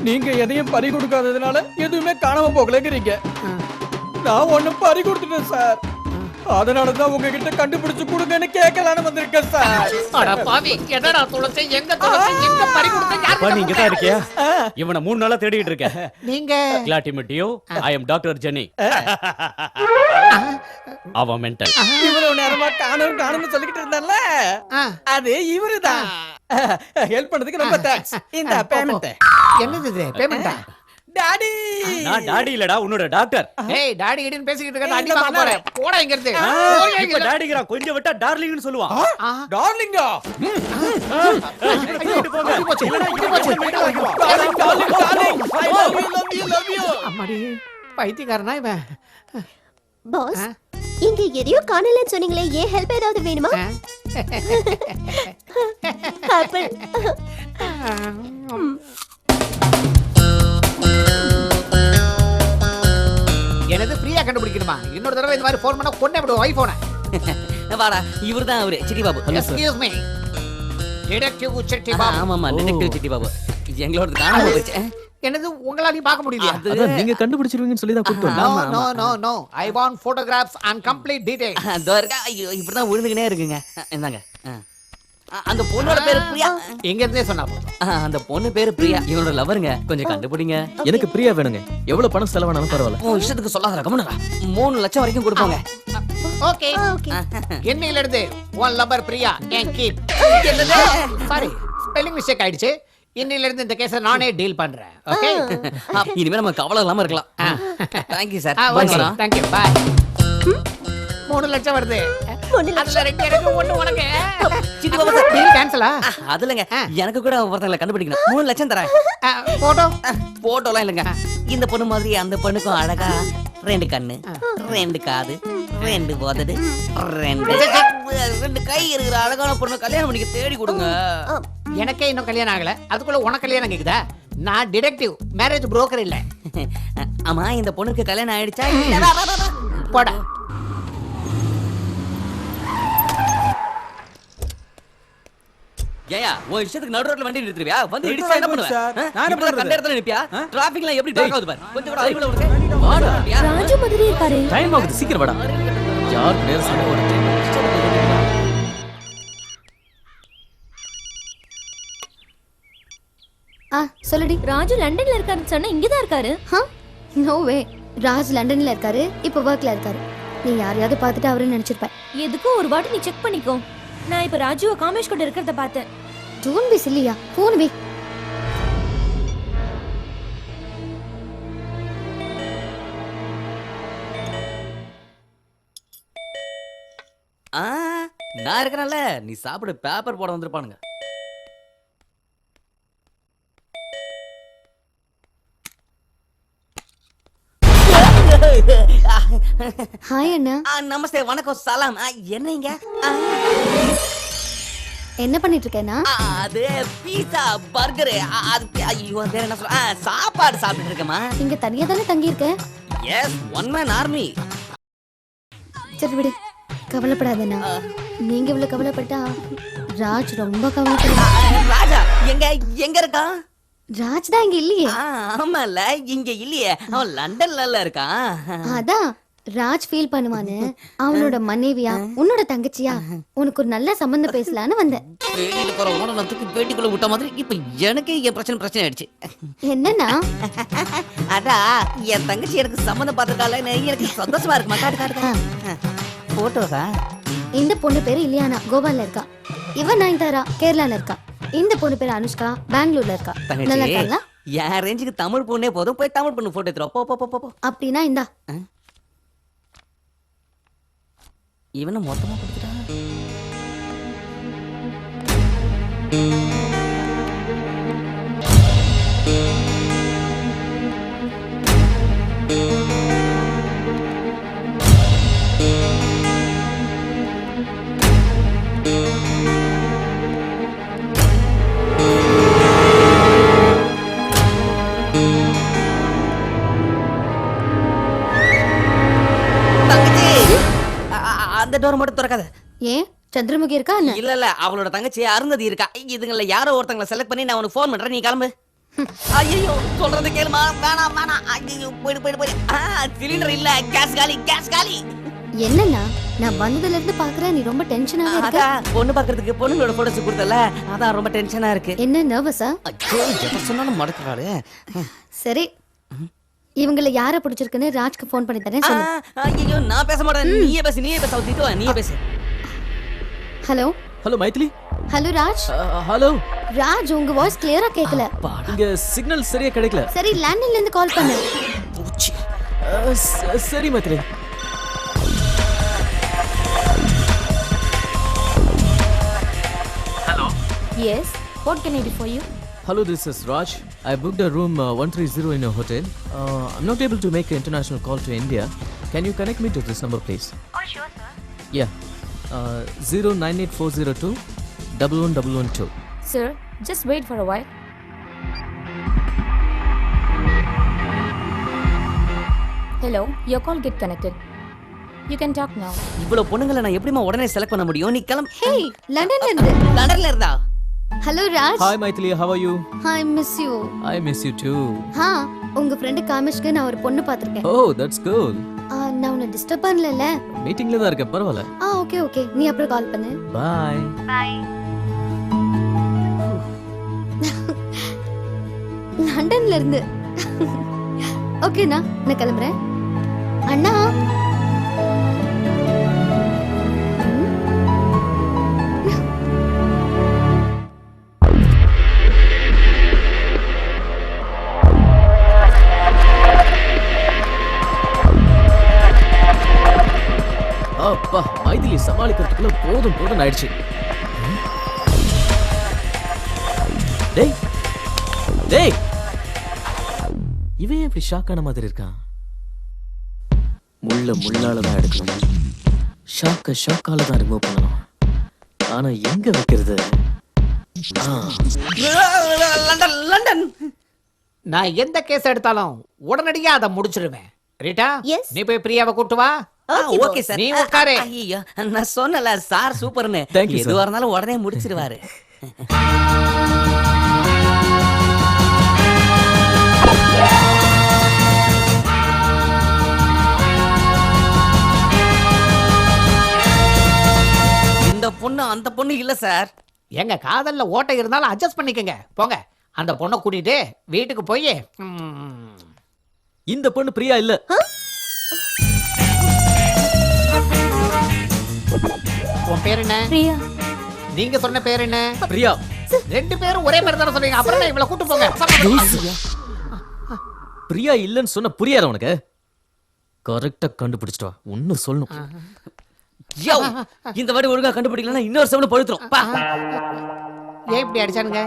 நீங்க எதையும் பறி கொடுக்காததுனால எதுவுமே காணாம போகலங்கிறீங்க. நான் ஒண்ணு பறி கொடுத்துட்டேன் சார். அதனாலதான் உங்ககிட்ட கண்டுபிடிச்சு கொடுங்கன்னு கேட்கலான்னு வந்திருக்கேன் சார். அட பாவி, என்னடா தொலைச்ச, எங்க தொலைச்ச, எங்க பறி கொடுத்த? நீங்க தான் இருக்கியா? இவனை 3 நாளா தேடிட்டு இருக்கேன். நீங்க கிளாட்டிமிட்டியோ, ஐ அம் டாக்டர் ஜெனி. அவன் மென்டல். இவ்வளவு நேரமா காணும்னு சொல்லிக்கிட்டு இருந்தான்ல, அது இவருதான். ஹெல்ப் பண்ணதுக்கு ரொம்ப தேங்க்ஸ். இந்த பேமெண்ட். என்னது இது? பேமெண்டா? டாடி. நான் டாடி இல்லடா, உன்னோட டாக்டர். ஏய், டாடி கிட்ட பேசிக்கிட்டு இருக்க, அடி வாங்க போறேன். போடா இங்க இருந்து. இப்ப டாடிங்கறா, கொஞ்சம் விட்டா டார்லிங்னு சொல்லுவான். டார்லிங்கா? இங்கிட்டு போங்க. Darling, I love you. அம்மாடி, பைத்தியக்காரனா இவன்? பாஸ், இங்க எதையோ காணலன்னு சொன்னீங்களே, ஏன் ஹெல்ப் ஏதாவது வேணுமா? ஆப்பிள். எனது ஃப்ரீயா கண்டுபிடிக்கணுமா? இன்னொரு தடவை இந்த மாதிரி ஃபோன் பண்ணா கொன்னே விடுவோம் ஐபோனை. வாடா, இவர்தான் அவரு city Babu. Excuse me, detective city Babu. ஆமாமா, டிடெக்டிவ் சிட்டி பாபு. எங்களோட காணாம போச்சு. என்னது, உங்களாலையும் பார்க்க முடியலையா? அதான் நீங்க கண்டுபிடிச்சிருவீங்கன்னு சொல்லி தான் கூப்பிட்டு வந்தேன். No no no, I want photographs and complete details. அதோ இருக்கா. ஐயோ, இப்படிதான் விழுந்துக்கினே இருக்குங்க. இந்தாங்க. அந்த பொண்ணோட பேரு பிரியா. எங்க இருந்தே சொன்னா போதும். அந்த பொண்ணு பேரு பிரியா, இவனோட லவருங்க. கொஞ்சம் கண்டுபிடிங்க. எனக்கு பிரியா வேணுங்க. எவ்வளவு பணம் செலவானாலும் பரவாயில்ல. உன் இஷ்டத்துக்கு சொல்லாத, கம்முனு 3 லட்சம் வரைக்கும் கொடுப்பாங்க. ஓகே, என்னையில இருந்து ஒன் லவர் பிரியா என் கீப். சாரி, ஸ்பெல்லிங் மிஸ்டேக் ஆயிடுச்சு. இன்னையில இருந்து இந்த கேஸை நானே டீல் பண்றேன். ஓகே, இனிமே நம்ம கவலை இல்லாம இருக்கலாம். Thank you sir. தேங்க்யூ, பாய். 3 லட்சம் வருது. அதுல 2 எனக்கு 1 உனக்கு. சிட்டி பாபு சார், டீல் கேன்சலா? அதுலங்க, எனக்கு கூட ஒருத்தங்கள கண்டுபிடிக்கணும். 3 லட்சம் தரேன். போட்டோ போட்டோலாம் இல்லைங்க. இந்த பொண்ணு மாதிரி அந்த பொண்ணுக்கும் அழகா 2 கண்ணு, 2 காது, 2 உதடு, 2 கை இருக்கிற அழகான பொண்ணு கல்யாணம் பண்ணிக்க தேடி கொடுங்க. எனக்கே இன்னும் கல்யாணம் ஆகல, அதுக்குள்ள உனக்கு கல்யாணம் கேக்குதா? நான் டிடெக்டிவ், மேரேஜ் புரோக்கர் இல்ல. ஆமா, இந்த பொண்ணுக்கு கல்யாணம் ஆயிடுச்சா? போடா. ஏயா, உன் இஷ்டத்துக்கு நடு ரோட்ல வண்டி நிறுத்துறியா? வந்து இடிச்சா என்ன பண்ணுவ? நான் கண்ட இடத்துல நிப்பியா? டிராஃபிக்ல எப்படி டாக் ஆகுது பாரு. கொஞ்சம் கூட அறிவுல உனக்கு வாடா. ராஜு மாதிரி இருக்காரு. டைம் ஆகுது, சீக்கிரம் வாடா. யார் நேர சண்டை போடுறது? சொல்லுடி. ராஜு லண்டன்ல இருக்காருன்னு சொன்னா இங்க தான் இருக்காரு. நோ வே. ராஜ் லண்டன்ல இருக்காரு, இப்ப வர்க்ல இருக்காரு. நீ யாரையாவது பார்த்துட்டு அவரு நினைச்சிருப்ப. எதுக்கும் ஒரு வாட்டி நீ செக் பண்ணிக்கோ. நான் இப்ப ராஜுவ காமேஷ் கூட இருக்கிறத பார்த்தேன். டோன்ட் பி சில்லியா. போன் வே. நான் இருக்கறேன்ல, நீ சாப்பிடு. பேப்பர் போட வந்திருப்பானுங்க. ஹாய் அண்ணா. நமஸ்தே, வணக்கம், சலாம். என்னங்க? என்ன பண்ணிட்டு இருக்கேன்னா? அது பீஸா, பர்கர், அது ஐயோ அது என்ன சொல்ற? சாப்பாடு சாப்பிட்டு இருக்கேமா. இங்க தனியா தானே தங்கி இருக்க? Yes, one man army. சரி விடு, கவலைப்படாதண்ணா. நீங்க இவ்வளவு கவலைப்பட்டா ராஜ் ரொம்ப கவலைப்படுறான். ராஜா எங்க எங்க இருக்கான்? ராஜ் தான் இங்க இல்லையே. ஆமால, இங்க இல்லையே. அவன் லண்டன்ல இருக்கான். அதான் ராஜ் ஃபீல் பண்ணுவானு அவனோட மனைவியா உன்னோட தங்கச்சியா உனக்கு ஒரு நல்ல சம்பந்தம் பேசலான்னு வந்தேன். வெளியில போற உணவத்துக்கு பேட்டிக்குள்ள விட்ட மாதிரி இப்ப எனக்கு என் பிரச்சனை ஆயிடுச்சு. என்னன்னா, அதான் என் தங்கச்சி எனக்கு சம்பந்தம் பார்த்திருக்கால, எனக்கு சந்தோஷமா இருக்கு. காட்டு போட்டோஸா? இந்த பொண்ணு பேரு இலியானா, கோவால இருக்கா. இவன் நயன்தாரா, கேரளால இருக்கா. இந்த பொண்ணு பேர் அனுஷ்கா, பெங்களூர்ல இருக்கா. நல்லா தங்கச்சி இருக்காங்களா? என் ரேஞ்சுக்கு தமிழ் பொண்ணே போதும், போய் தமிழ் பொண்ணு போட்டோ எடுத்துரும். போ போ போ, போ போ. அப்படின்னா இந்தா. இவனை மொத்தமா கொடுத்துட்டா. அந்த டோர் மட்டும் திறக்காத. ஏன் சந்திரமுகி இருக்கா என்ன? இல்ல இல்ல, அவளோட தங்கச்சி அருந்ததி இருக்கா. இதுங்கள யாரோ ஒருத்தங்களை செலக்ட் பண்ணி நான் உனக்கு ஃபோன் பண்றேன், நீ கிளம்பு. ஐயோ சொல்றது கேளுமா. வேணாம் வேணாம். ஐயோ போயிடு போயிடு போயிடு. சிலிண்டர் இல்ல, கேஸ் காலி, கேஸ் காலி. என்னன்னா நான் வந்ததுல இருந்து பாக்குறேன் நீ ரொம்ப டென்ஷனாவே இருக்க. பொண்ணு பாக்குறதுக்கு பொண்ணுங்களோட போட்டோஸ் கொடுத்தல, அதான் ரொம்ப டென்ஷனா இருக்கு. என்ன நர்வஸா? எப்ப சொன்னாலும் மடக்குறாரு. சரி, இவங்கள யார பிடிச்சிருக்குன்னு ராஜ்க்கு ஃபோன் பண்ணி தரேன் சொல்லு. ஐயோ நான் பேச மாட்டேன், நீயே பேசு, நீயே பேச. திட்டுவா, நீயே பேசு. Hello hello Maithili. Hello Raj. Hello Raj, உங்க வாய்ஸ் கிளியரா கேட்கல. இங்க சிக்னல் சரியா கிடைக்கல. சரி, லேண்ட்லைன்ல இருந்து கால் பண்ணு. சரி Maithili. Hello. Yes. What can I do for you? Hello, this is Raj. I booked a room 130 in a hotel. I'm not able to make an international call to India. Can you connect me to this number, please? Oh, sure, sir. Yeah. 098402 11112. Sir, just wait for a while. Hello, your call get connected. You can talk now. இவ்வளவு பொண்ணுங்களை நான் எப்படிமா உடனே select பண்ண முடியும்? நீ கிளம்பு. ஹே, லண்டன்ல இருந்து. லண்டன்ல இருந்தா? Hello Raj. Hi Maithili, how are you? Hi, miss you. I miss you too. உங்க ஃப்ரெண்ட் காமேஷ்க்கு நான் ஒரு பொண்ணு பாத்திருக்கேன். Oh, that's cool. நான் உன்னை டிஸ்டர்ப் பண்ணலல? மீட்டிங்ல தான் இருக்கேன், பரவாயில்ல. ஓகே ஓகே, நீ அப்புறம் கால் பண்ணு. Bye. Bye. லண்டன்ல இருந்து. ஓகேண்ணா, நான் கிளம்புறேன். அண்ணா. அப்பா, மைதிலி சமாளிக்கிறதுக்குள்ள போதும் போதும் ஆயிடுச்சு. டேய் டேய், இவன் எப்படி ஷாக் ஆன மாதிரி இருக்கான்? முள்ளால தான் எடுக்கணும், ஷாக்கால தான் ரிமூவ் பண்ணணும். ஆனா எங்க வைக்கிறது? London London. நான் எந்த கேஸ் எடுத்தாலும் உடனடியா அதை முடிச்சிருவேன். ரீட்டா, நீ போய் பிரியாவை கூட்டு வா. ஓகே சார், நீ உட்காரு. ஐயோ, நான் சொன்னல சார் சூப்பர்னு. Thank you, sir. எதுவா இருந்தாலும் உடனே முடிச்சிருவாரு. இந்த பொண்ணு அந்த பொண்ணு இல்ல சார். எங்க காதல்ல ஓட்டை இருந்தாலும் அட்ஜஸ்ட் பண்ணிக்கங்க. போங்க, அந்த பொண்ணை கூட்டிட்டு வீட்டுக்கு போய். இந்த பொண்ணு பிரியா இல்ல. உன் பேர் என்ன? பிரியா. நீங்க சொன்ன பேர் என்ன? பிரியா. ரெண்டு பேரும் ஒரே மாதிரி தானே சொல்றீங்க. அப்புறம் இவளை கூட்டு போங்க. பிரியா இல்லன்னு சொன்ன புரியாத உனக்கு? கரெக்டா கண்டுபிடிச்சிட்டு வா, ஒன்னு சொல்லணும். யோ, இந்த வாட்டி ஒழுங்கா கண்டுபிடிக்கலன்னா இன்னொரு செவல பழுத்துரும். பா. ஏன் இப்படி அடிச்சானுங்க?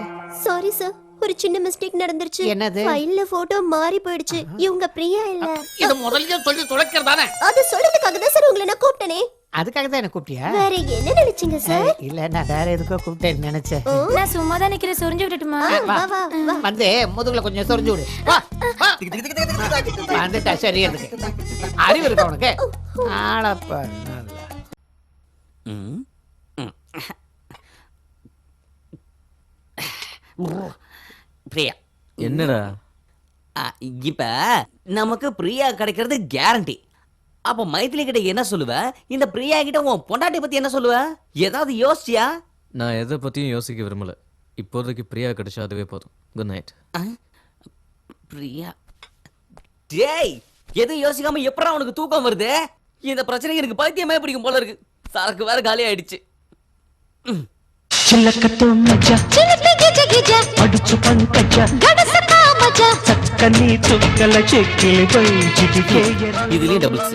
சாரி சார், ஒரு சின்ன மிஸ்டேக் நடந்துருச்சு. என்னது? ஃபைல்ல போட்டோ மாறி போயிடுச்சு. இவங்க பிரியா இல்ல. இது முதல்லயே சொல்லி துளைக்கிறதானே? அது சொல்றதுக்காக தான் சார் உங்களை நான் கூப்பிட்டனே. அதுக்காக தான் என்ன கூப்பிட்டியா? வேற என்ன நினைச்சீங்க சார்? இல்ல, நான் வேற எதுக்கோ கூப்பிட்டேன்னு நினைச்சேன். நான் சும்மா தான் நிக்கிறேன், சொரிஞ்சு விட்டுட்டுமா? வா, வந்து முதுகுல கொஞ்சம் சொரிஞ்சு விடு. வா, வா. வந்துட்டா சரியா இருக்கு. அறிவு இருக்கு உனக்கு? ஆளப்பா. பிரியா. என்னடா? இப்ப நமக்கு பிரியா கிடைக்கிறது கேரண்டி. அப்ப மைதிலி கிட்ட என்ன சொல்லுவ? இந்த பிரியா கிட்ட உன் பொண்டாட்டி பத்தி என்ன சொல்லுவ? ஏதாவது யோசிச்சியா? நான் எதை பத்தியும் யோசிக்க விரும்பல. இப்போதைக்கு பிரியா கிடைச்சா அதுவே போதும். Good night. பிரியா. டேய், எதுவும் யோசிக்காம எப்படா உனக்கு தூக்கம் வருது? இந்த பிரச்சனைக்கு எனக்கு பைத்தியமே பிடிக்கும் போல இருக்கு. சரக்கு வேற காலி ஆயிடுச்சு. சில்லக்கட்டும் గిరిజ పడుచు పంకజ గడస కామజ చక్కని చుక్కల చెక్కిలిపై చిటికేయన இதுலயும் டபுள்ஸ்.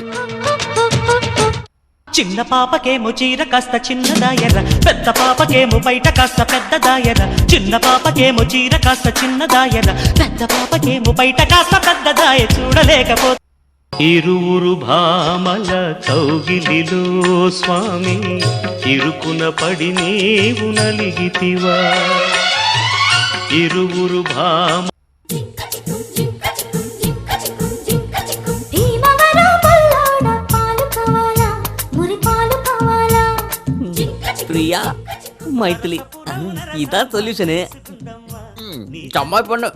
చిన్న పాపకేమో చీర కాస్త చిన్నదాయర పెద్ద పాపకేమో బయట కాస్త పెద్దదాయర చిన్న పాపకేమో చీర కాస్త చిన్నదాయర పెద్ద పాపకేమో బయట కాస్త పెద్దదాయ చూడలేకపోతే ఇరువురు భామల కౌగిలిలో స్వామి ఇరుకున పడి నీవు నలిగితివా ఇరువురు భామ భీమవరం పల్లాడ పాలు కావాలా మురి పాలు కావాలా பிரியா மைத்திலி இதான் சொல்யூஷனு. சம்மா பொண்ணு.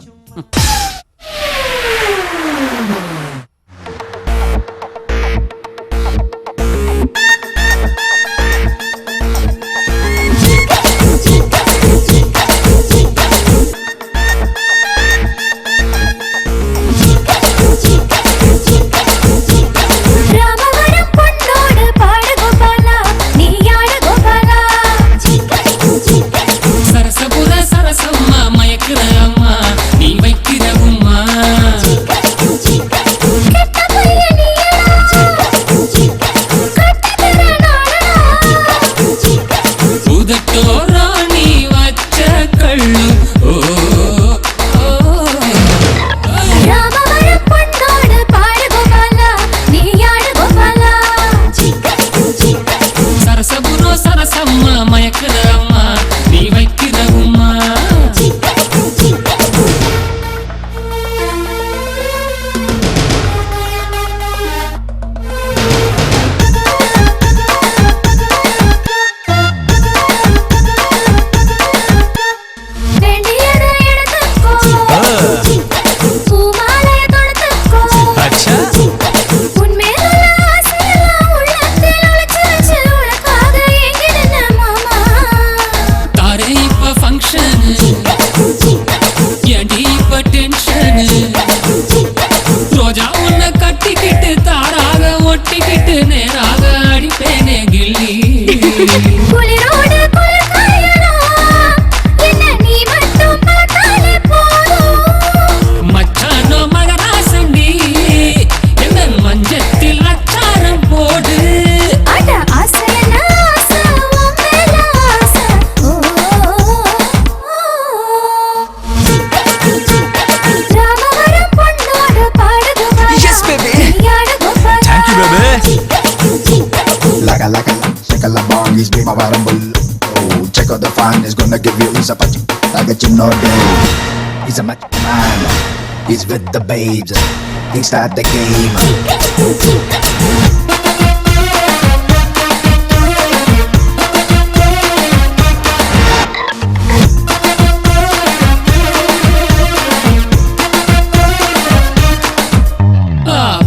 రామవరం పొన్నోడు పాడు గోపాలా నీ ఆడ గోపాలా సరసపుర సరసమ్మ మయకుర అమ్మ నీ వైకిర ఉమ్మ కెట్ట పయ్య నీయడా కట్టెర నాడడా ఉదతో రాణి వచ్చ కళ్ళు ఓ రామవరం పొన్నోడు పాడు గోపాలా నీ ఆడ గోపాలా సరసపుర సరసమ్మ మయకుర అమ్మ నీ వైకిర ఉమ్మ வெண்டியட எடுத்துக்கோ பூமாலைய தொடுத்துக்கோ உன்மேல ஆசையெல்லாம் உள்ளத்தில் ஒளிச்சு வச்சு உனக்காக ஏங்கிடுன மாமா தாரே இப்ப ஃபங்க்ஷன் ஏண்டி இப்ப டென்ஷன் ரோஜா உன்னை கட்டிக்கிட்டு தாராக ஒட்டிக்கிட்டு நேராக அடிப்பேனே கில்லி குளிரோடு குளிர் காயலாம் என்ன நீ மட்டும் பார்த்தாலே போதும் மச்சானோ மகராசண்டி என்ன மஞ்சத்தில் அச்சாரம் போடு அட ஆசையன ஆசை உன் மேல ஆசை ராமவரம் பொன்னோடு பாடு Gopala Yes, baby. நீயாட Gopala Thank you, baby. Like a shake a bong is be my variable. Oh, check out the fun is gonna give you is a patch like a chin or day. He's a match man. He's with the babes. He start the game.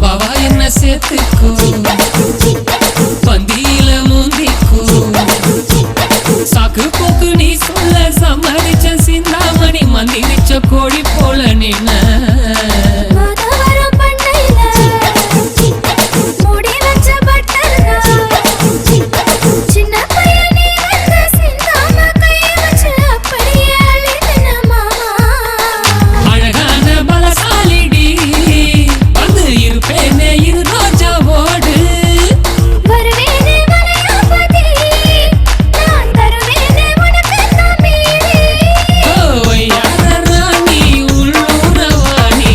பாவா என்ன சேர்த்துக்கோ பந்தியில முந்திக்கோ சாக்கு போக்கு நீ சொல்ல சம்மதிச்ச சிந்தாமணி மந்திரிச்ச கோழி போல நின்ன மாதவரம் பண்ணையில மூடி வச்ச பட்டர்கா சின்ன பையன் நீ வந்து சிந்தாம கை வச்சு அப்படியே அள்ளிடுன மாமா அழகான பலசாலிடி வந்து இருப்பேனே இரு ரோஜா ஓடு வருவேனே வரையாபதி நான் தருவேனே உனக்கு மீறி ஓ யார ராணி உள்ளூரவாணி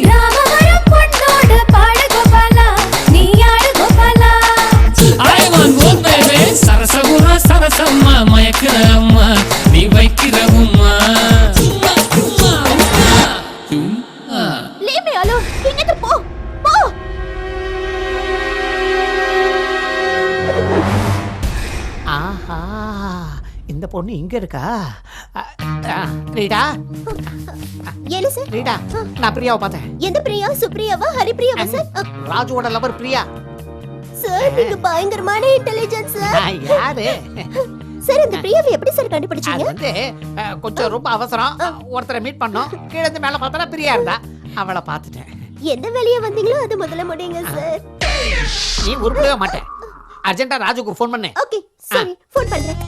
ராமவரம் பொன்னோடு பாடு கோபாலா நீ ஆடு Gopala I want one baby சரசகுர Sarasamma மயக்கிற அம்மா நீ வைக்கிற உம்மா உம்மா உம்மா உம்மா சும்மா leave me alone இங்கிட்டு போ போ ஆஹா இந்த பொண்ணு இங்க இருக்கா ரீடா என்ன சார் ரீடா நான் பிரியாவை பார்த்தேன். எந்த பிரியா சுப்ரியாவா ஹரிப்பிரியாவா சார் ராஜுவோட லவர் பிரியா. சார் நீங்க பயங்கரமான இன்டெலிஜென்ஸ் சார் நான் யாரு? சார் இந்த பிரியாவை எப்படி சார் அது கண்டுபிடிச்சீங்க வந்து கொஞ்சம் ரொம்ப அவசரம். ஒருத்தரை மீட் பண்ணோம். கீழே இருந்து மேல பார்த்தா பிரியா இருந்தா. அவளை பார்த்துட்டேன். எந்த வெளிய வந்தீங்களோ அது முதல்ல முடியுங்க சார் நீ உருப்படவே மாட்டேன். அர்ஜென்ட்டா ராஜுக்கு ஃபோன் பண்ணு. ஓகே சரி ஃபோன் பண்றேன்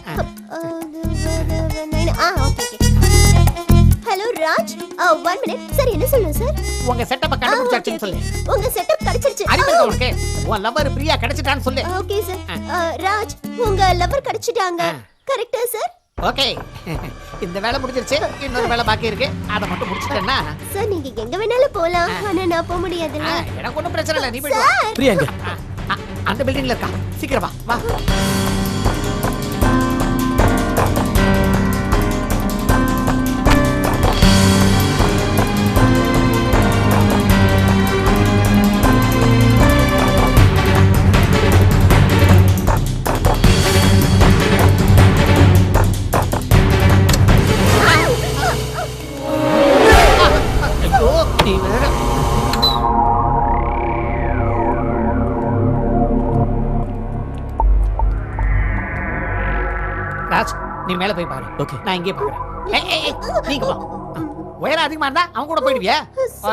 ராஜ் 1 மினிட் சார் என்ன சொல்லுங்க சார் உங்க செட்டப்ப கண்டுபிடிச்சாச்சுன்னு சொல்லு. உங்க செட்டப் கிடைச்சிருச்சு அறிவு இருக்கா உனக்கு? உன் லவர் பிரியா கிடைச்சிட்டான்னு சொல்லு. ஓகே சார் ராஜ் உங்க லவர் கிடைச்சிட்டாங்க கரெக்ட்டா சார் ஓகே. இந்த வேலை முடிஞ்சிருச்சு. இன்னொரு வேலை பாக்கி இருக்கு. அத மட்டும் முடிச்சிட்டேன்னா சார் நீங்க எங்க வேணாலும் போலாம் ஆனா நான் போக முடியாதுல்ல எனக்கு ஒண்ணும் பிரச்சனை இல்ல. நீ போய் வா. பிரியா எங்க? அந்த பில்டிங்ல இருக்கா. சீக்கிரம் வா வா. நீ வேற ராஜ் நீ மேல போய் பாரு. ஓகே. நான் இங்கே பாக்குறேன். நீங்க வா. உயரம் அதிகமா இருந்தா அவன் கூட போயிடுவியா?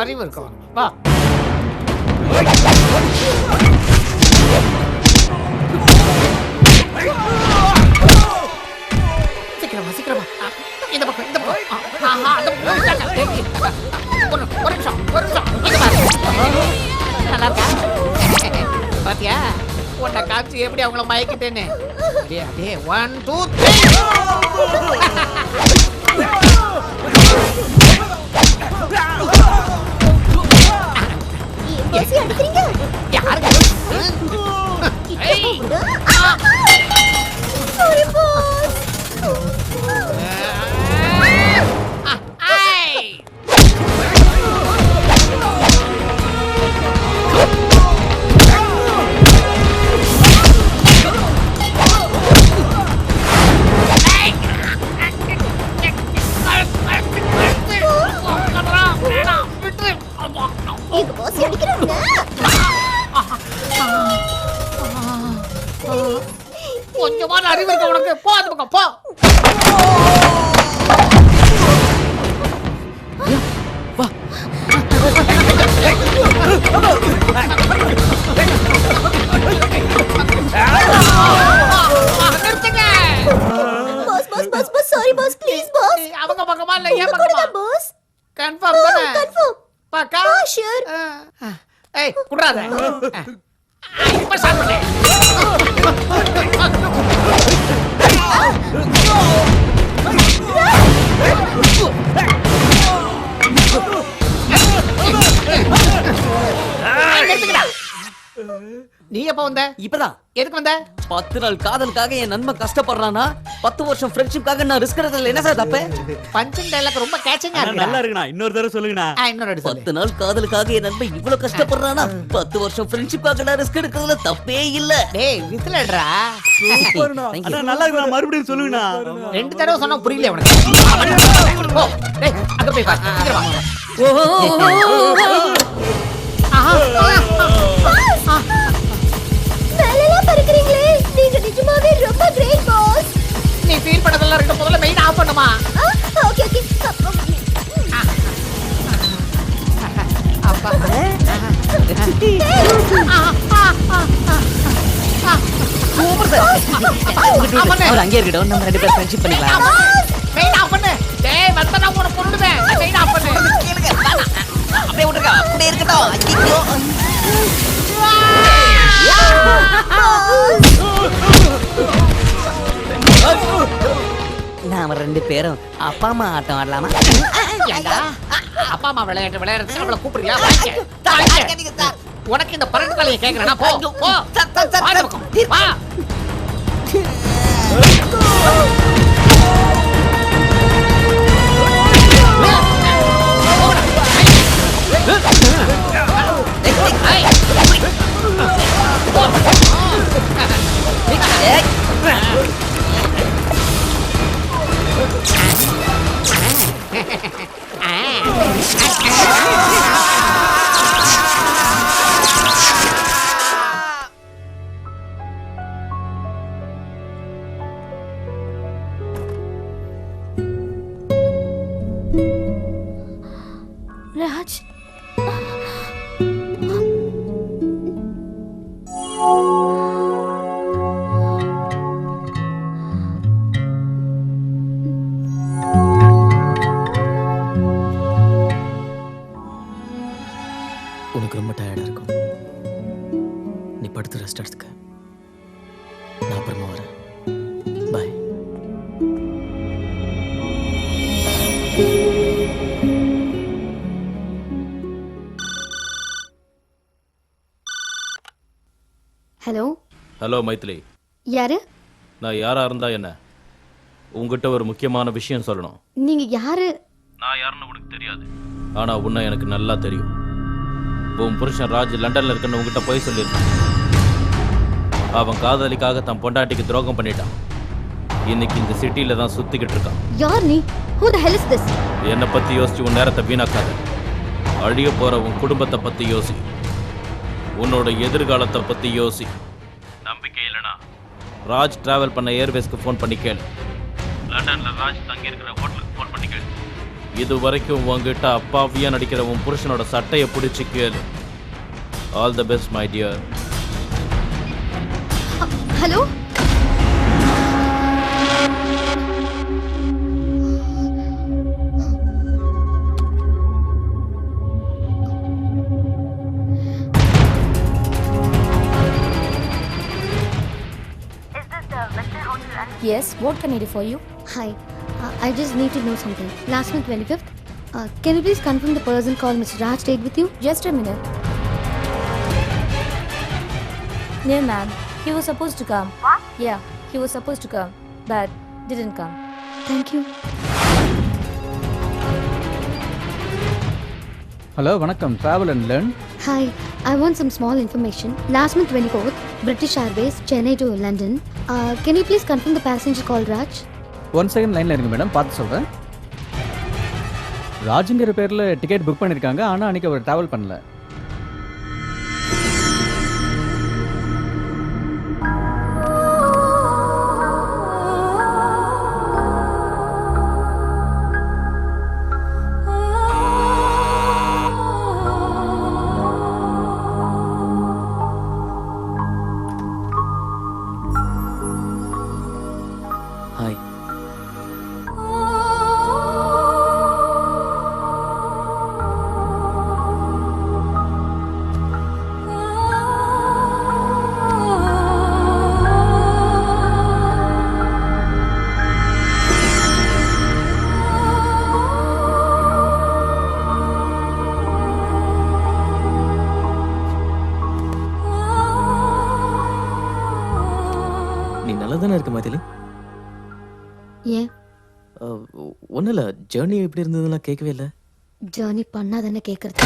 அறிவு இருக்கும். வா. சீக்கிரம் வா சீக்கிரம் வா. இந்த பக்கம் இந்த பக்கம். அந்த ஒரு நிமிஷம் ஒரு நிமிஷம். இங்க பாரு. நல்லா இருக்கா? பாத்தியா உன்னை காட்சி எப்படி அவங்கள மயக்கிட்டேன்னு. அப்படியே அப்படியே 1 2 ஏசி அடிக்கிறீங்க யாருங்க? ஏய். சாரி பாஸ் ஏய். எங்க பாஸ் அடிக்கிறாங்க கொஞ்சமான அறிவு இருக்க உனக்கு. போ அந்த பக்கம் போ. நிறுத்துங்க. Boss boss boss boss sorry boss please boss அவங்க பக்கமா இல்ல ஏன் பக்கமா? பாஸ் கன்ஃபார்ம் தானே? கன்ஃபார்ம் பக்கா? ஷூர் ஏய் குடுறாத. இப்ப சாப்பிடு. நீ எப்ப வந்த? இப்பதான். எதுக்கு வந்த? 10 நாள் காதலுக்காக என் நண்பன் கஷ்டப்படுறானா 10 வருஷம் ஃப்ரெண்ட்ஷிப்காக நான் ரிஸ்க் எடுக்கிறதுல என்ன சார் தப்பு? பஞ்சிங் டைலாக் ரொம்ப கேட்சிங்கா இருக்கு. நல்லா இருக்குண்ணா. இன்னொரு தடவை சொல்லுங்கண்ணா. இன்னொரு அடி சொல்லு. 10 நாள் காதலுக்காக என் நண்பன் இவ்வளவு கஷ்டப்படுறானா 10 வருஷம் ஃப்ரெண்ட்ஷிப்காக நான் ரிஸ்க் எடுக்கிறதுல தப்பே இல்ல. டேய் விசிலடா. அண்ணா நல்லா இருக்குண்ணா. மறுபடியும் சொல்லுங்கண்ணா. 2 தடவை சொன்னா புரியல உனக்கு. போ. டேய் அங்க போய் பாரு. சீக்கிரம் வா. மேலலாம் பறக்குறீங்களே நீங்க நிஜமாவே ரொம்ப கிரேட் பாஸ் நீ ஃபீல் பண்ணதெல்லாம் இருக்கட்டும். முதல்ல மெயின் ஆஃப் பண்ணுமா. ஓகே ஓகே அப்பா சூப்பர் சார். அவர் அங்கே இருக்கட்டும். நம்ம 2 பேரும் ஃப்ரெண்ட்ஷிப் பண்ணிக்கலாம். மெயின் ஆஃப் பண்ணு. டேய் வந்தா நான் உன்னை கொன்னுடுவேன். மெயின் ஆஃப் பண்ணு. அப்படியே விட்டுருக்கா. அப்படியே இருக்கட்டும். நாம 2 பேரும் அப்பா அம்மா ஆட்டம் ஆடலாமா? ஏண்டா அப்பா அம்மா விளையாட்டு விளையாடுறதுக்கு அவளை கூப்பிடுறியா? உனக்கு இந்த பரண்டு தலையை கேட்கறேன்னா போ போ. வா. பாய். ஹலோ ஹலோ மைத்திலி, யாரு? நான் யாரா இருந்தா என்ன? உங்ககிட்ட ஒரு முக்கியமான விஷயம் சொல்லணும். நீங்க யாரு? நான் யாருன்னு உனக்கு தெரியாது, ஆனா உன்னை எனக்கு நல்லா தெரியும். உன் புருஷன் ராஜ் லண்டன்ல இருக்குன்னு உங்ககிட்ட போய் சொல்லியிருக்கான். அவன் காதலிக்காக தன் பொண்டாட்டிக்கு துரோகம் பண்ணிட்டான். இன்னைக்கு இந்த சிட்டில தான் சுத்திக்கிட்டு இருக்கான். யார் நீ? Who the hell is this? என்னை பத்தி யோசிச்சு உன் நேரத்தை வீணாக்காத. அழிய போற உன் குடும்பத்தை பத்தி யோசி. உன்னோட எதிர்காலத்தை பத்தி யோசி. நம்பிக்கை இல்லைனா ராஜ் டிராவல் பண்ண ஏர்வேஸ்க்கு ஃபோன் பண்ணி கேளு. லண்டன்ல ராஜ் தங்கி இருக்கிற ஹோட்டலுக்கு ஃபோன் பண்ணி கேளு. இது வரைக்கும் உங்ககிட்ட அப்பாவியா நடிக்கிற உன் புருஷனோட சட்டையை பிடிச்சி கேளு. All the best my dear. Hello Yes, what can I do for you? Hi, I just need to know something. Last month 25th, can you please confirm the person called Mr. Raj stayed with you? Just a minute. No, ma'am. He was supposed to come. What? Yeah, he was supposed to come, but didn't come. Thank you. Hello வணக்கம், travel and learn. Hi, I want some small information. Last month 24th, British Airways, Chennai to London. Can you please confirm the passenger called Raj? 1 second லைனில் இருங்க madam, பார்த்து சொல்கிறேன். ராஜுங்கிற பேரில் ticket book பண்ணியிருக்காங்க, ஆனால் அன்றைக்கி hour travel பண்ணல. Hi. நீ நல்லா தானே இருக்க மைதிலி? ஏன்? ஒன்றும் இல்லை, ஜேர்னி எப்படி இருந்ததுலாம் கேட்கவே இல்லை. ஜர்னி பண்ணாதானே கேட்கறது.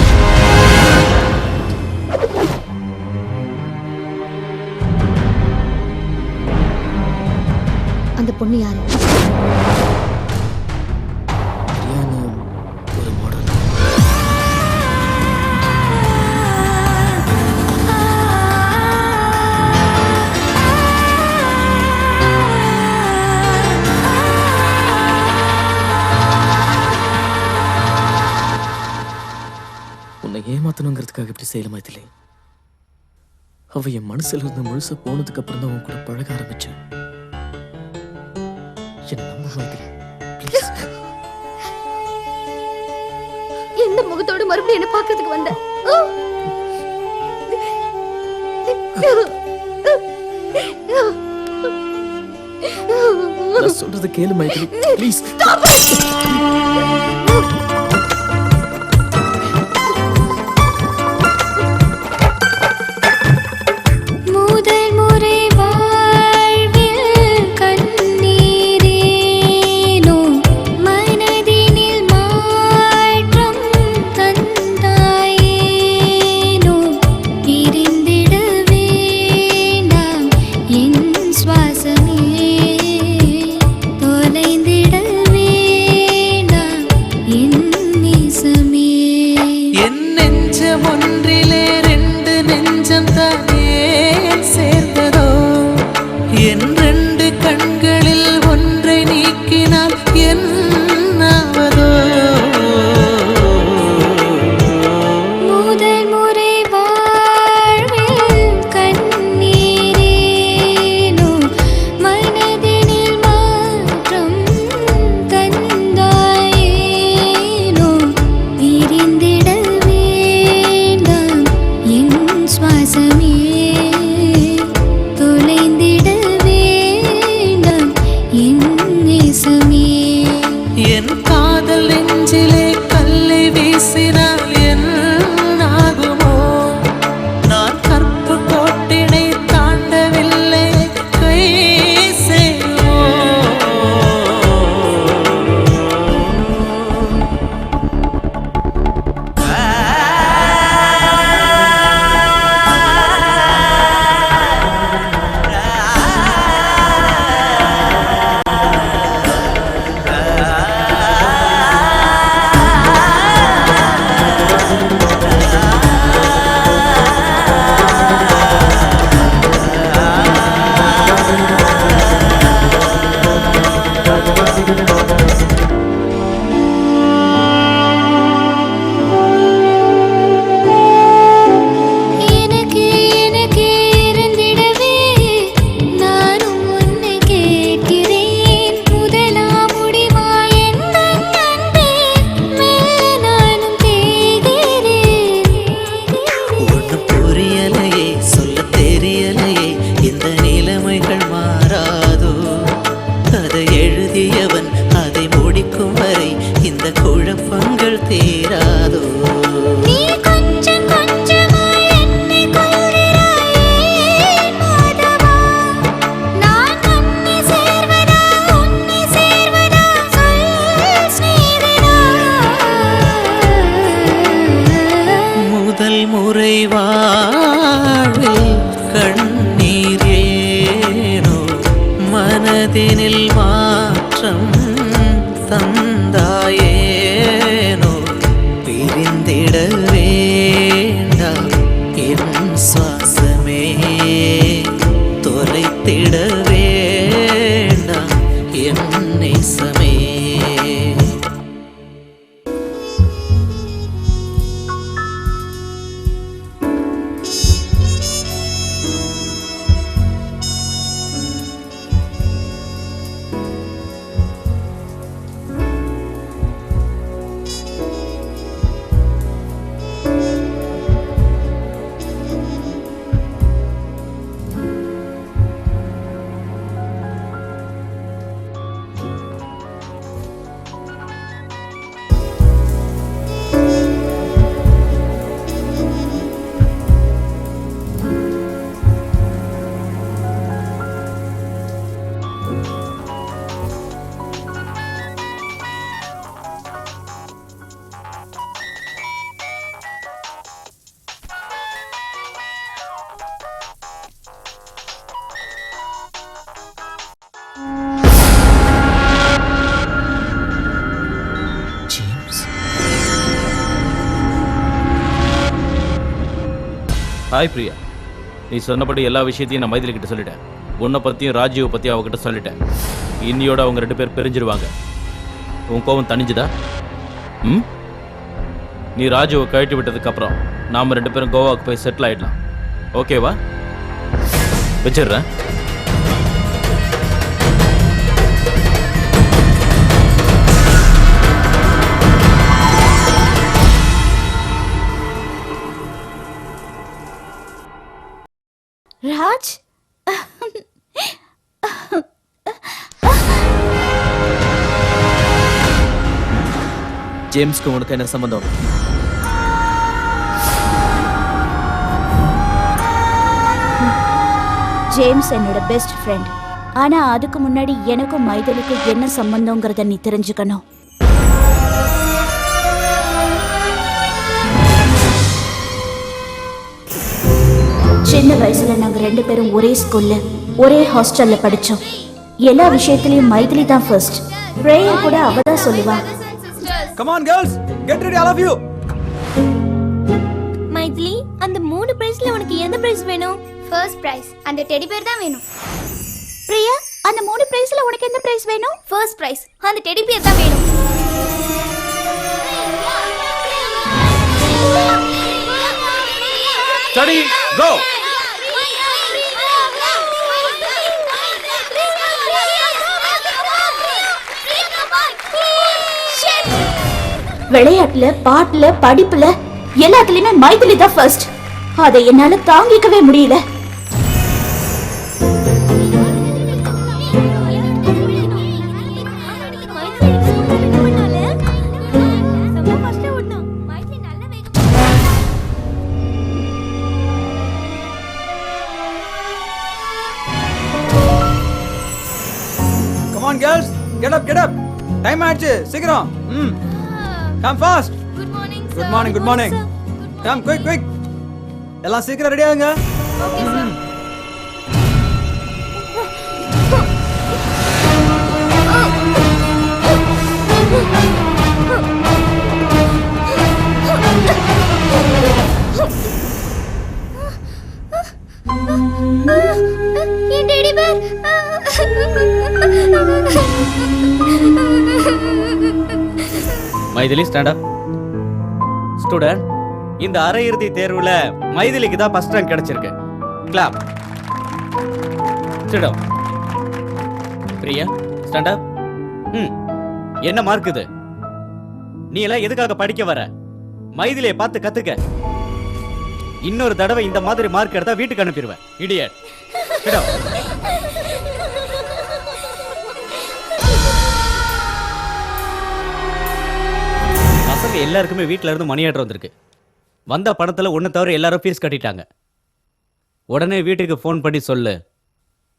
அந்த பொண்ணு யாரு? பிரியாணி ஒரு மாடல். உன்னை ஏமாத்தணுங்கிறதுக்காக இப்படி செய்யல மைதிலி. அவ என் மனசுல இருந்து முழுசா போனதுக்கு அப்புறம் தான் உன் கூட பழக ஆரம்பிச்சேன். என்ன நம்ப மைதிலி, ப்ளீஸ். எந்த முகத்தோடு மறுபடியும் என்ன பார்க்கிறதுக்கு வந்த? நான் சொல்றத கேளு மைதிலி, ப்ளீஸ். தொலைந்திட வேண்டாம் என் என் நேசமே. என் காதல் நெஞ்சிலே கல்லை வீசினால் என்னாகுமோ? நான் கற்பு கோட்டினை தாண்டவில்லை, கை செய்யுமோ? எனக்கு எனக்கு இருந்திடவே நானும் உன்னை கேட்கிறேன். முதலா முடிவா எந்த அன்பே மெல்ல நானும் தேய்கிறேன். ஒன்று புரியலையே, சொல்ல தெரியலையே, இந்த நிலைமைகள் மாறாதோ? அதை எழுதியவன் அதை முடிக்கும் வரை இந்த குழப்பங்கள் தீராதோ? நீ கொஞ்சம் கொஞ்சமாய் என்னை கொல்கிறாயே மாதவா. நான் உன்னை சேர்வதா உன்னை சேர்வதா சொல் ஸ்நேகிதா. முதல் முறை வாழ்வில் கண்ணீர் ஏனோ மனதினில் மாற்றம் தந்தாயேனோ? பிரிந்திட வேண்டாம் என் சுவாசமே, தொலைத்திட வேண்டாம் என் நேசமே. ஹாய் பிரியா, நீ சொன்னபடி எல்லா விஷயத்தையும் நான் மைதிலி கிட்ட சொல்லிட்டேன். உன்னை பற்றியும் ராஜீவை பற்றியும் அவகிட்ட சொல்லிட்டேன். இன்னியோட அவங்க 2 பேர் பிரிஞ்சிருவாங்க. உன் கோவம் தணிஞ்சுதா? ம், நீ ராஜுவை கழட்டி விட்டதுக்கப்புறம் நாம் 2 பேரும் கோவாவுக்கு போய் செட்டில் ஆகிடலாம். ஓகேவா? வச்சிடுறேன். ராஜ், ஜேம்ஸ்க்கு உனக்கு என்ன சம்மந்தம்? ஜேம்ஸ் என்னோட பெஸ்ட் ஃப்ரெண்ட். ஆனா அதுக்கு முன்னாடி எனக்கும் மைதிலிக்கும் என்ன சம்பந்தங்கிறத நீ தெரிஞ்சுக்கணும். சின்ன வயசுல நாங்க 2 பேரும் ஒரே ஸ்கூல்ல ஒரே ஹாஸ்டல்ல படிச்சோம். எல்லா விஷயத்திலயும் மைதிலி தான் ஃபர்ஸ்ட். பிரேயர் கூட அவ தான் சொல்லுவா. Come on girls, get ready, all of you. Maithili, அந்த 3 பிரைஸ்ல உனக்கு எந்த பிரைஸ் வேணும்? First prize. அந்த டெடி பேர் தான் வேணும். பிரியா, அந்த 3 பிரைஸ்ல உனக்கு எந்த பிரைஸ் வேணும்? First prize. அந்த டெடி பேர் தான் வேணும். ஸ்டடி கோ. விளையாட்டுல, பாட்டுல, படிப்புல எல்லாத்துலயுமே மைதிலி தான் ஃபர்ஸ்ட். அதை என்னால தாங்கிக்கவே முடியல. கெட் அப் டைம் ஆயிடுச்சு சீக்கிரம் come fast good morning come quick எல்லாம் சீக்கிரம் ரெடி ஆகுங்க என் teddy bear Maithili stand up. Student, இந்த அரையிறுதி தேர்வுல மைதிலிக்கு தான் ஃபர்ஸ்ட் ரேங்க் கிடைச்சிருக்கு. Clap. Sit down. Priya stand up. என்ன மார்க் இது? நீ எல்லாம் எதுக்காக படிக்க வர? மைதிலியை பார்த்து கத்துக்க. இன்னொரு தடவை இந்த மாதிரி மார்க் எடுத்தா வீட்டுக்கு அனுப்பிடுவேன். இடியட். Sit down. பசங்க எல்லாருக்குமே வீட்டில இருந்து மணி ஆர்டர் வந்திருக்கு. வந்த பணத்துல ஒன்று தவிர எல்லாரும் ஃபீஸ் கட்டிட்டாங்க. உடனே வீட்டுக்கு ஃபோன் பண்ணி சொல்லு,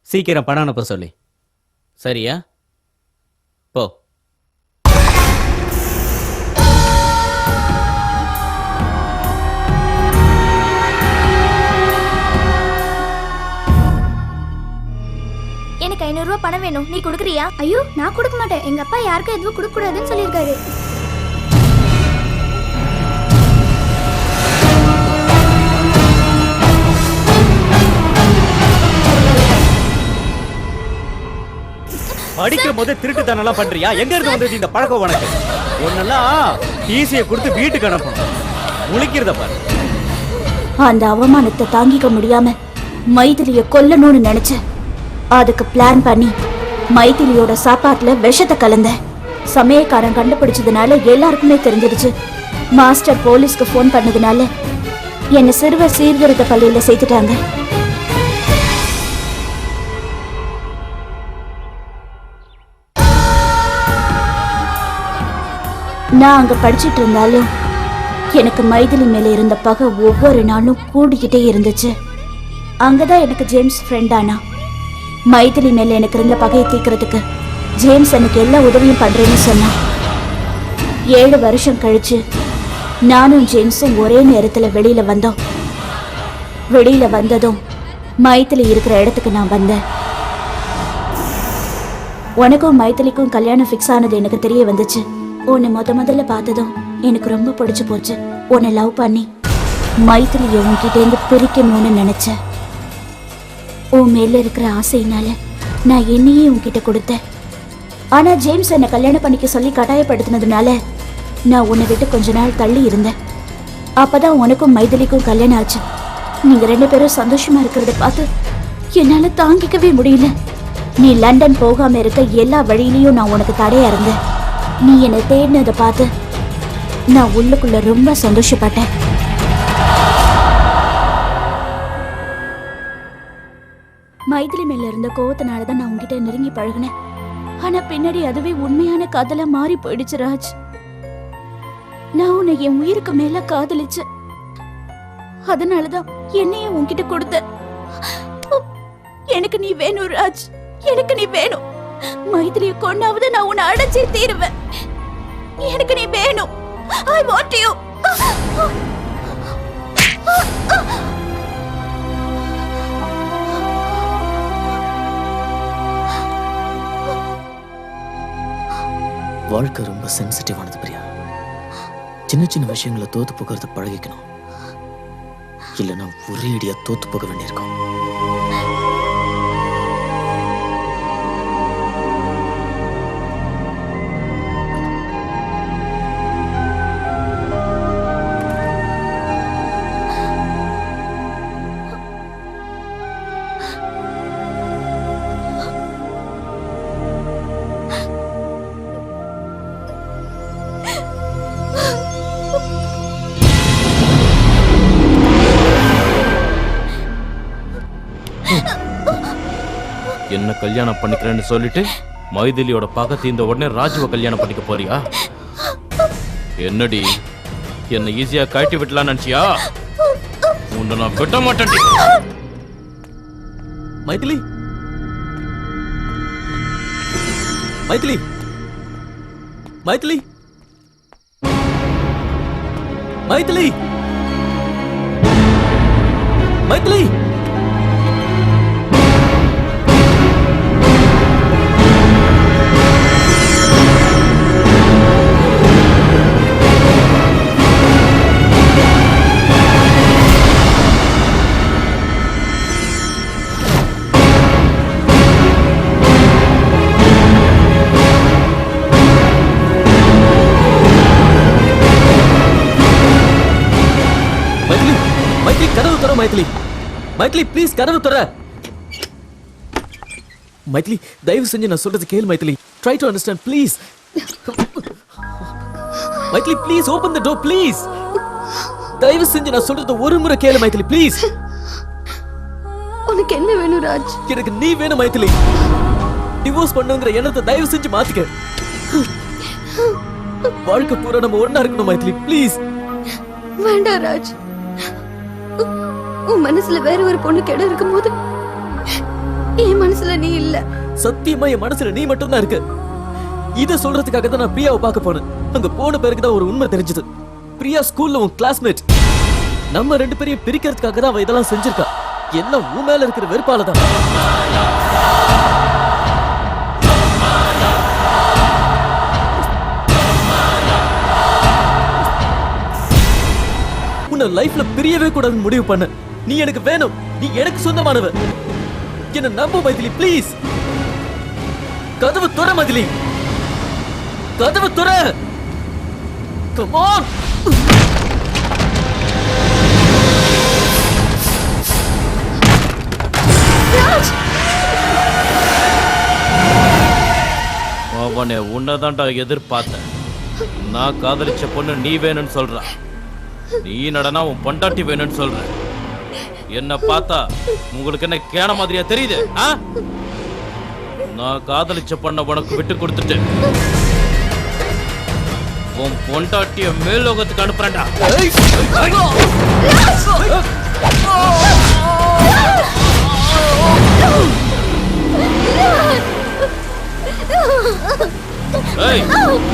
சீக்கிரம் பணம் அனுப்ப சொல்லி. சரியா? போ. எனக்கு 500 ரூபாய் பணம் வேணும். நீ கொடுக்குறியா? ஐயோ, நான் கொடுக்க மாட்டேன். எங்க அப்பா யாருக்கும் எதுவும் கொடுக்க கூடாதுன்னு சொல்லியிருக்காரு. படிக்கும் போது திருட்டுத்தனெல்லாம் பண்றியா? எங்க இருந்து வந்தது இந்த பழக்கம் உனக்கு? ஒன்னெல்லாம் ஈஸியை கொடுத்து வீட்டுக்கு அனுப்பணும். முழிக்கிறத பாரு. அந்த அவமானத்தை தாங்கிக்க முடியாம மைதிலிய கொல்லணும்னு நினைச்சேன். அதுக்கு பிளான் பண்ணி மைதிலியோட சாப்பாட்டுல விஷத்தை கலந்த. சமயக்காரன் கண்டுபிடிச்சதுனால எல்லாருக்குமே தெரிஞ்சிருச்சு. மாஸ்டர் போலீஸ்க்கு ஃபோன் பண்ணதுனால என்னை சிறுவர் சீர்திருத்த பள்ளியில சேர்த்துட்டாங்க. நான் அங்க படிச்சிட்டு இருந்தாலும் எனக்கு மைதிலி மேல இருந்த பகை ஒவ்வொரு நாளும் கூடிக்கிட்டே இருந்துச்சு. அங்கதான் எனக்கு ஜேம்ஸ் ஃப்ரெண்ட் ஆனா. மைதிலி மேல எனக்கு இருந்த பகையை தீர்க்கறதுக்கு ஜேம்ஸ் எனக்கு எல்லா உதவியும் பண்றேன்னு சொன்னான். 7 வருஷம் கழிச்சு நானும் ஜேம்ஸும் ஒரே நேரத்துல வெளியில வந்தோம். வெளியில வந்ததும் மைதிலி இருக்கிற இடத்துக்கு நான் வந்தேன். உனக்கும் மைதிலிக்கும் கல்யாணம் ஃபிக்ஸ் ஆனது எனக்கு தெரிய வந்துச்சு. உன்னை முதல்ல பார்த்ததும் எனக்கு ரொம்ப பிடிச்சு போச்சு. உன்னை லவ் பண்ணி மைதிலியை உன்கிட்டேருந்து பிரிக்கணும்னு நினைச்சேன். உன் மேல இருக்கிற ஆசையினால நான் என்னையே உன்கிட்ட கொடுத்தேன். ஆனா ஜேம்ஸ் என்னை கல்யாணம் பண்ணிக்க சொல்லி கட்டாயப்படுத்தினதுனால நான் உன்னை விட்டு கொஞ்ச நாள் தள்ளி இருந்தேன். அப்பதான் உனக்கும் மைதிலிக்கும் கல்யாணம் ஆச்சு. நீங்க 2 பேரும் சந்தோஷமா இருக்கிறத பார்த்து என்னால தாங்கிக்கவே முடியல. நீ லண்டன் போகாம இருக்க எல்லா வழியிலையும் நான் உனக்கு தடையா இருந்தேன். நீ என்னை தேடினதை பார்த்து நான் உள்ளுக்குள்ள ரொம்ப சந்தோஷப்பட்டேன். மைதிலி மேல இருந்த கோவத்தினாலதான் நான் உன்கிட்ட நெருங்கி பழகினேன். ஆனா பின்னாடி அதுவே உண்மையான காதலா மாறி போயிடுச்சு ராஜ். நான் உன்னை என் உயிருக்கு மேல காதலிச்சேன். அதனாலதான் என்னையே உன்கிட்ட கொடுத்த. எனக்கு நீ வேணும் ராஜ், எனக்கு நீ வேணும். மைதிலிய கொண்டாவது நான் உன்னை அடைச்சே தீருவேன். எனக்கு நீ வேணும். I want you. வாழ்க்கை ரொம்ப சென்சிட்டிவானது பிரியா. சின்ன சின்ன விஷயங்களை தோத்து போகிறத பழகிக்கணும். இல்லைன்னா ஒரே அடியா தோத்து போக வேண்டியிருக்கும். என்ன கல்யாணம் பண்ணிக்கிறேன்னு சொல்லிட்டு மைதிலியோட பகை தீர்ந்த உடனே ராஜுவை கல்யாணம் பண்ணிக்க போறியா? என்னடி என்ன ஈஸியா கழட்டி விட்டலாம் நினைச்சியா? உன்னை நான் விட மாட்டேன். மைதிலி மைதிலி மைதிலி மைதிலி மைதிலி கதவு தர மைதிலி மைதிலி ப்ளீஸ் கதவு தர மைதிலி தயவு செஞ்சு நான் சொல்றது கேளு Maithili try to understand please Maithili please open the door please தயவு செஞ்சு நான் சொல்றது ஒரு முறை கேளு மைதிலி ப்ளீஸ் உனக்கு என்ன வேணும் ராஜ்? எனக்கு நீ வேணும் மைதிலி டிவோர்ஸ் பண்ணுங்கிற எண்ணத்தை தயவு செஞ்சு மாத்திக்க வாழ்க்கை பூரா நம்ம ஒண்ணா இருக்கணும் மைதிலி ப்ளீஸ் வேண்டாம் ராஜ். உன் மனசுல வேற ஒரு பொண்ணு கெட இருக்கும்போது என் மனசுல நீ இல்ல. சத்தியமா என் மனசுல நீ மட்டும் தான் இருக்கு. இத சொல்றதுக்காக தான் நான் பிரியாவை பார்க்க போனேன். அங்க போன பிறகு தான் ஒரு உண்மை தெரிஞ்சது. பிரியா ஸ்கூல்ல உன் கிளாஸ்மேட். நம்ம ரெண்டு பேரையும் பிரிக்கிறதுக்காக தான் அவ இதெல்லாம் செஞ்சிருக்கா. எல்லாம் உன் மேல இருக்கிற வெறுப்பால தான். உன்னை லைஃப்ல பிரியவே கூடாதுன்னு முடிவு பண்ண. நீ எனக்கு வேணும். நீ எனக்கு சொந்தமானவ. என்ன நம்பு மைதிலி ப்ளீஸ். கதவு துற மைதிலி. கதவு துற. Come on. அவனே உன்னதான்டா எதிர்பார்த்தேன். நான் காதலிச்ச பொண்ணு நீ வேணும்னு சொல்ற. நீ நடனா உன் பொண்டாட்டி வேணும்னு சொல்ற. என்ன பார்த்தா உங்களுக்கு என்ன கேன மாதிரியா தெரியுது? நான் காதலிச்ச பொண்ண உனக்கு விட்டு கொடுத்துட்டு உன் பொண்டாட்டிய மேலோகத்துக்கு அனுப்புறேன்டா.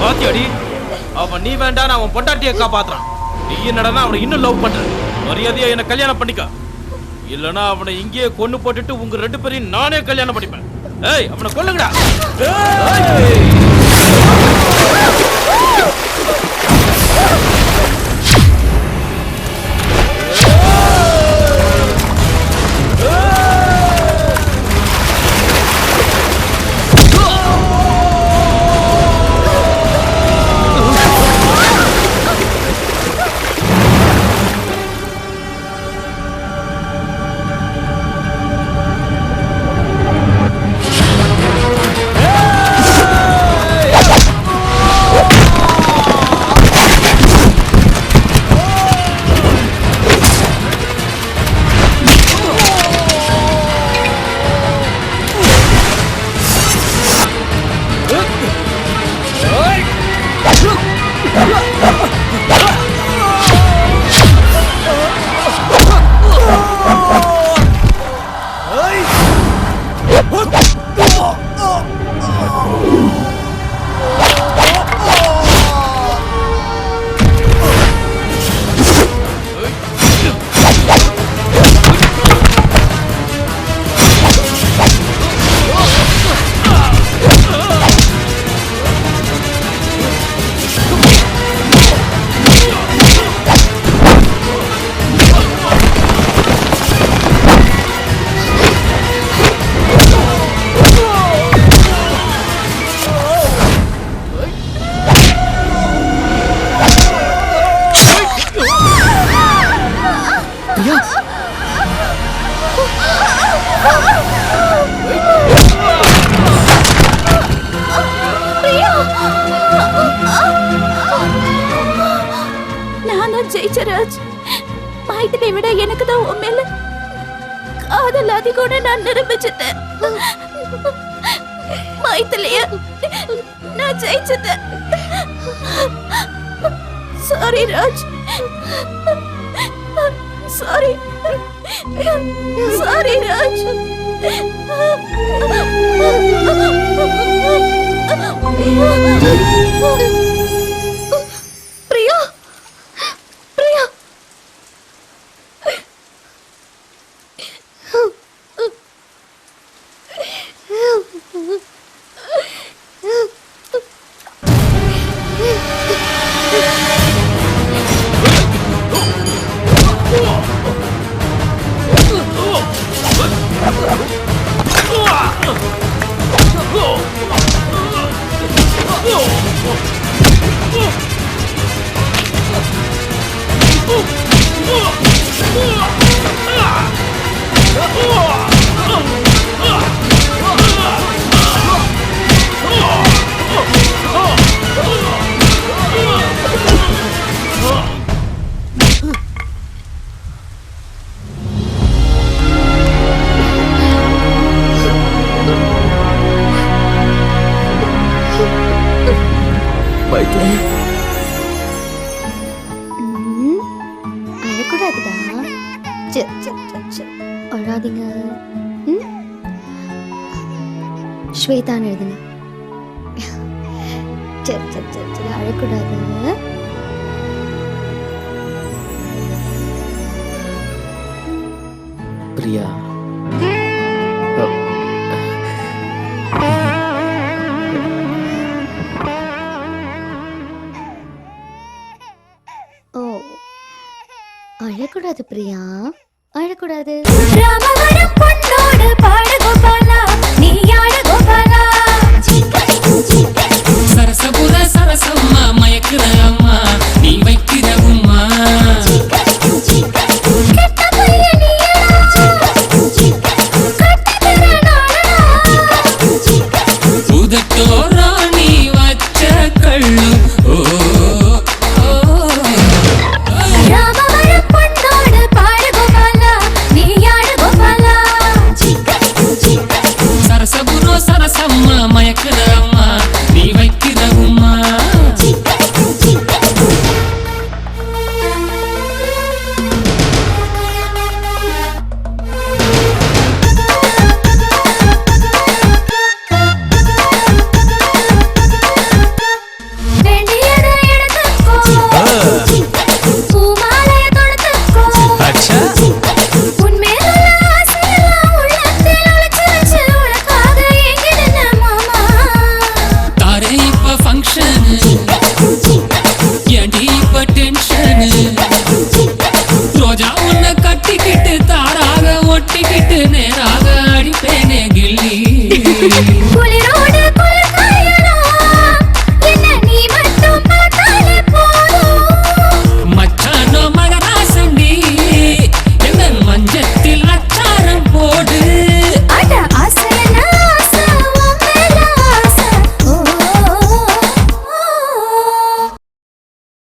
பாத்தியாடி, அவன் நீ வேண்டாம் அவன் பொண்டாட்டிய காப்பாத்துறான். நீ என்னடா அவனை இன்னும் லவ் பண்ற. மரியாதையா என்ன கல்யாணம் பண்ணிக்க. இல்லனா அவனை இங்கேயே கொன்னு போட்டுட்டு உங்க ரெண்டு பேரையும் நானே கல்யாணம் பண்ணிப்பேன். ஏய் அவனை கொல்லுங்கடா. ஜெயிச்சராஜ், மைதிலி விட எனக்கு தான் உன் மேல காதல் அதிகம்னு நான் நிரூபிச்சிட்டேன். மைதிலிய நான் ஜெயிச்சிட்டேன். Sorry Raj, sorry sorry Raj. Priya Priya அழக்கூடாதுடா. அழாதீங்க. ஸ்வேதான்னு எழுதுங்க. சரி அழக்கூடாது. பிரியா ஓ அழக்கூடாது பிரியா, அழக்கூடாது. ராமவரம் பொன்னோடு பாடு கோபாலா, நீ ஆடு கோபாலா. சரசபுர சரசம்மா மயக்குற அம்மா நீ வைக்கிற உம்மா கெட்ட பையனியா, கட்டதர நாடா. உதட்டோரா நீ வச்ச கள்ளு ஓ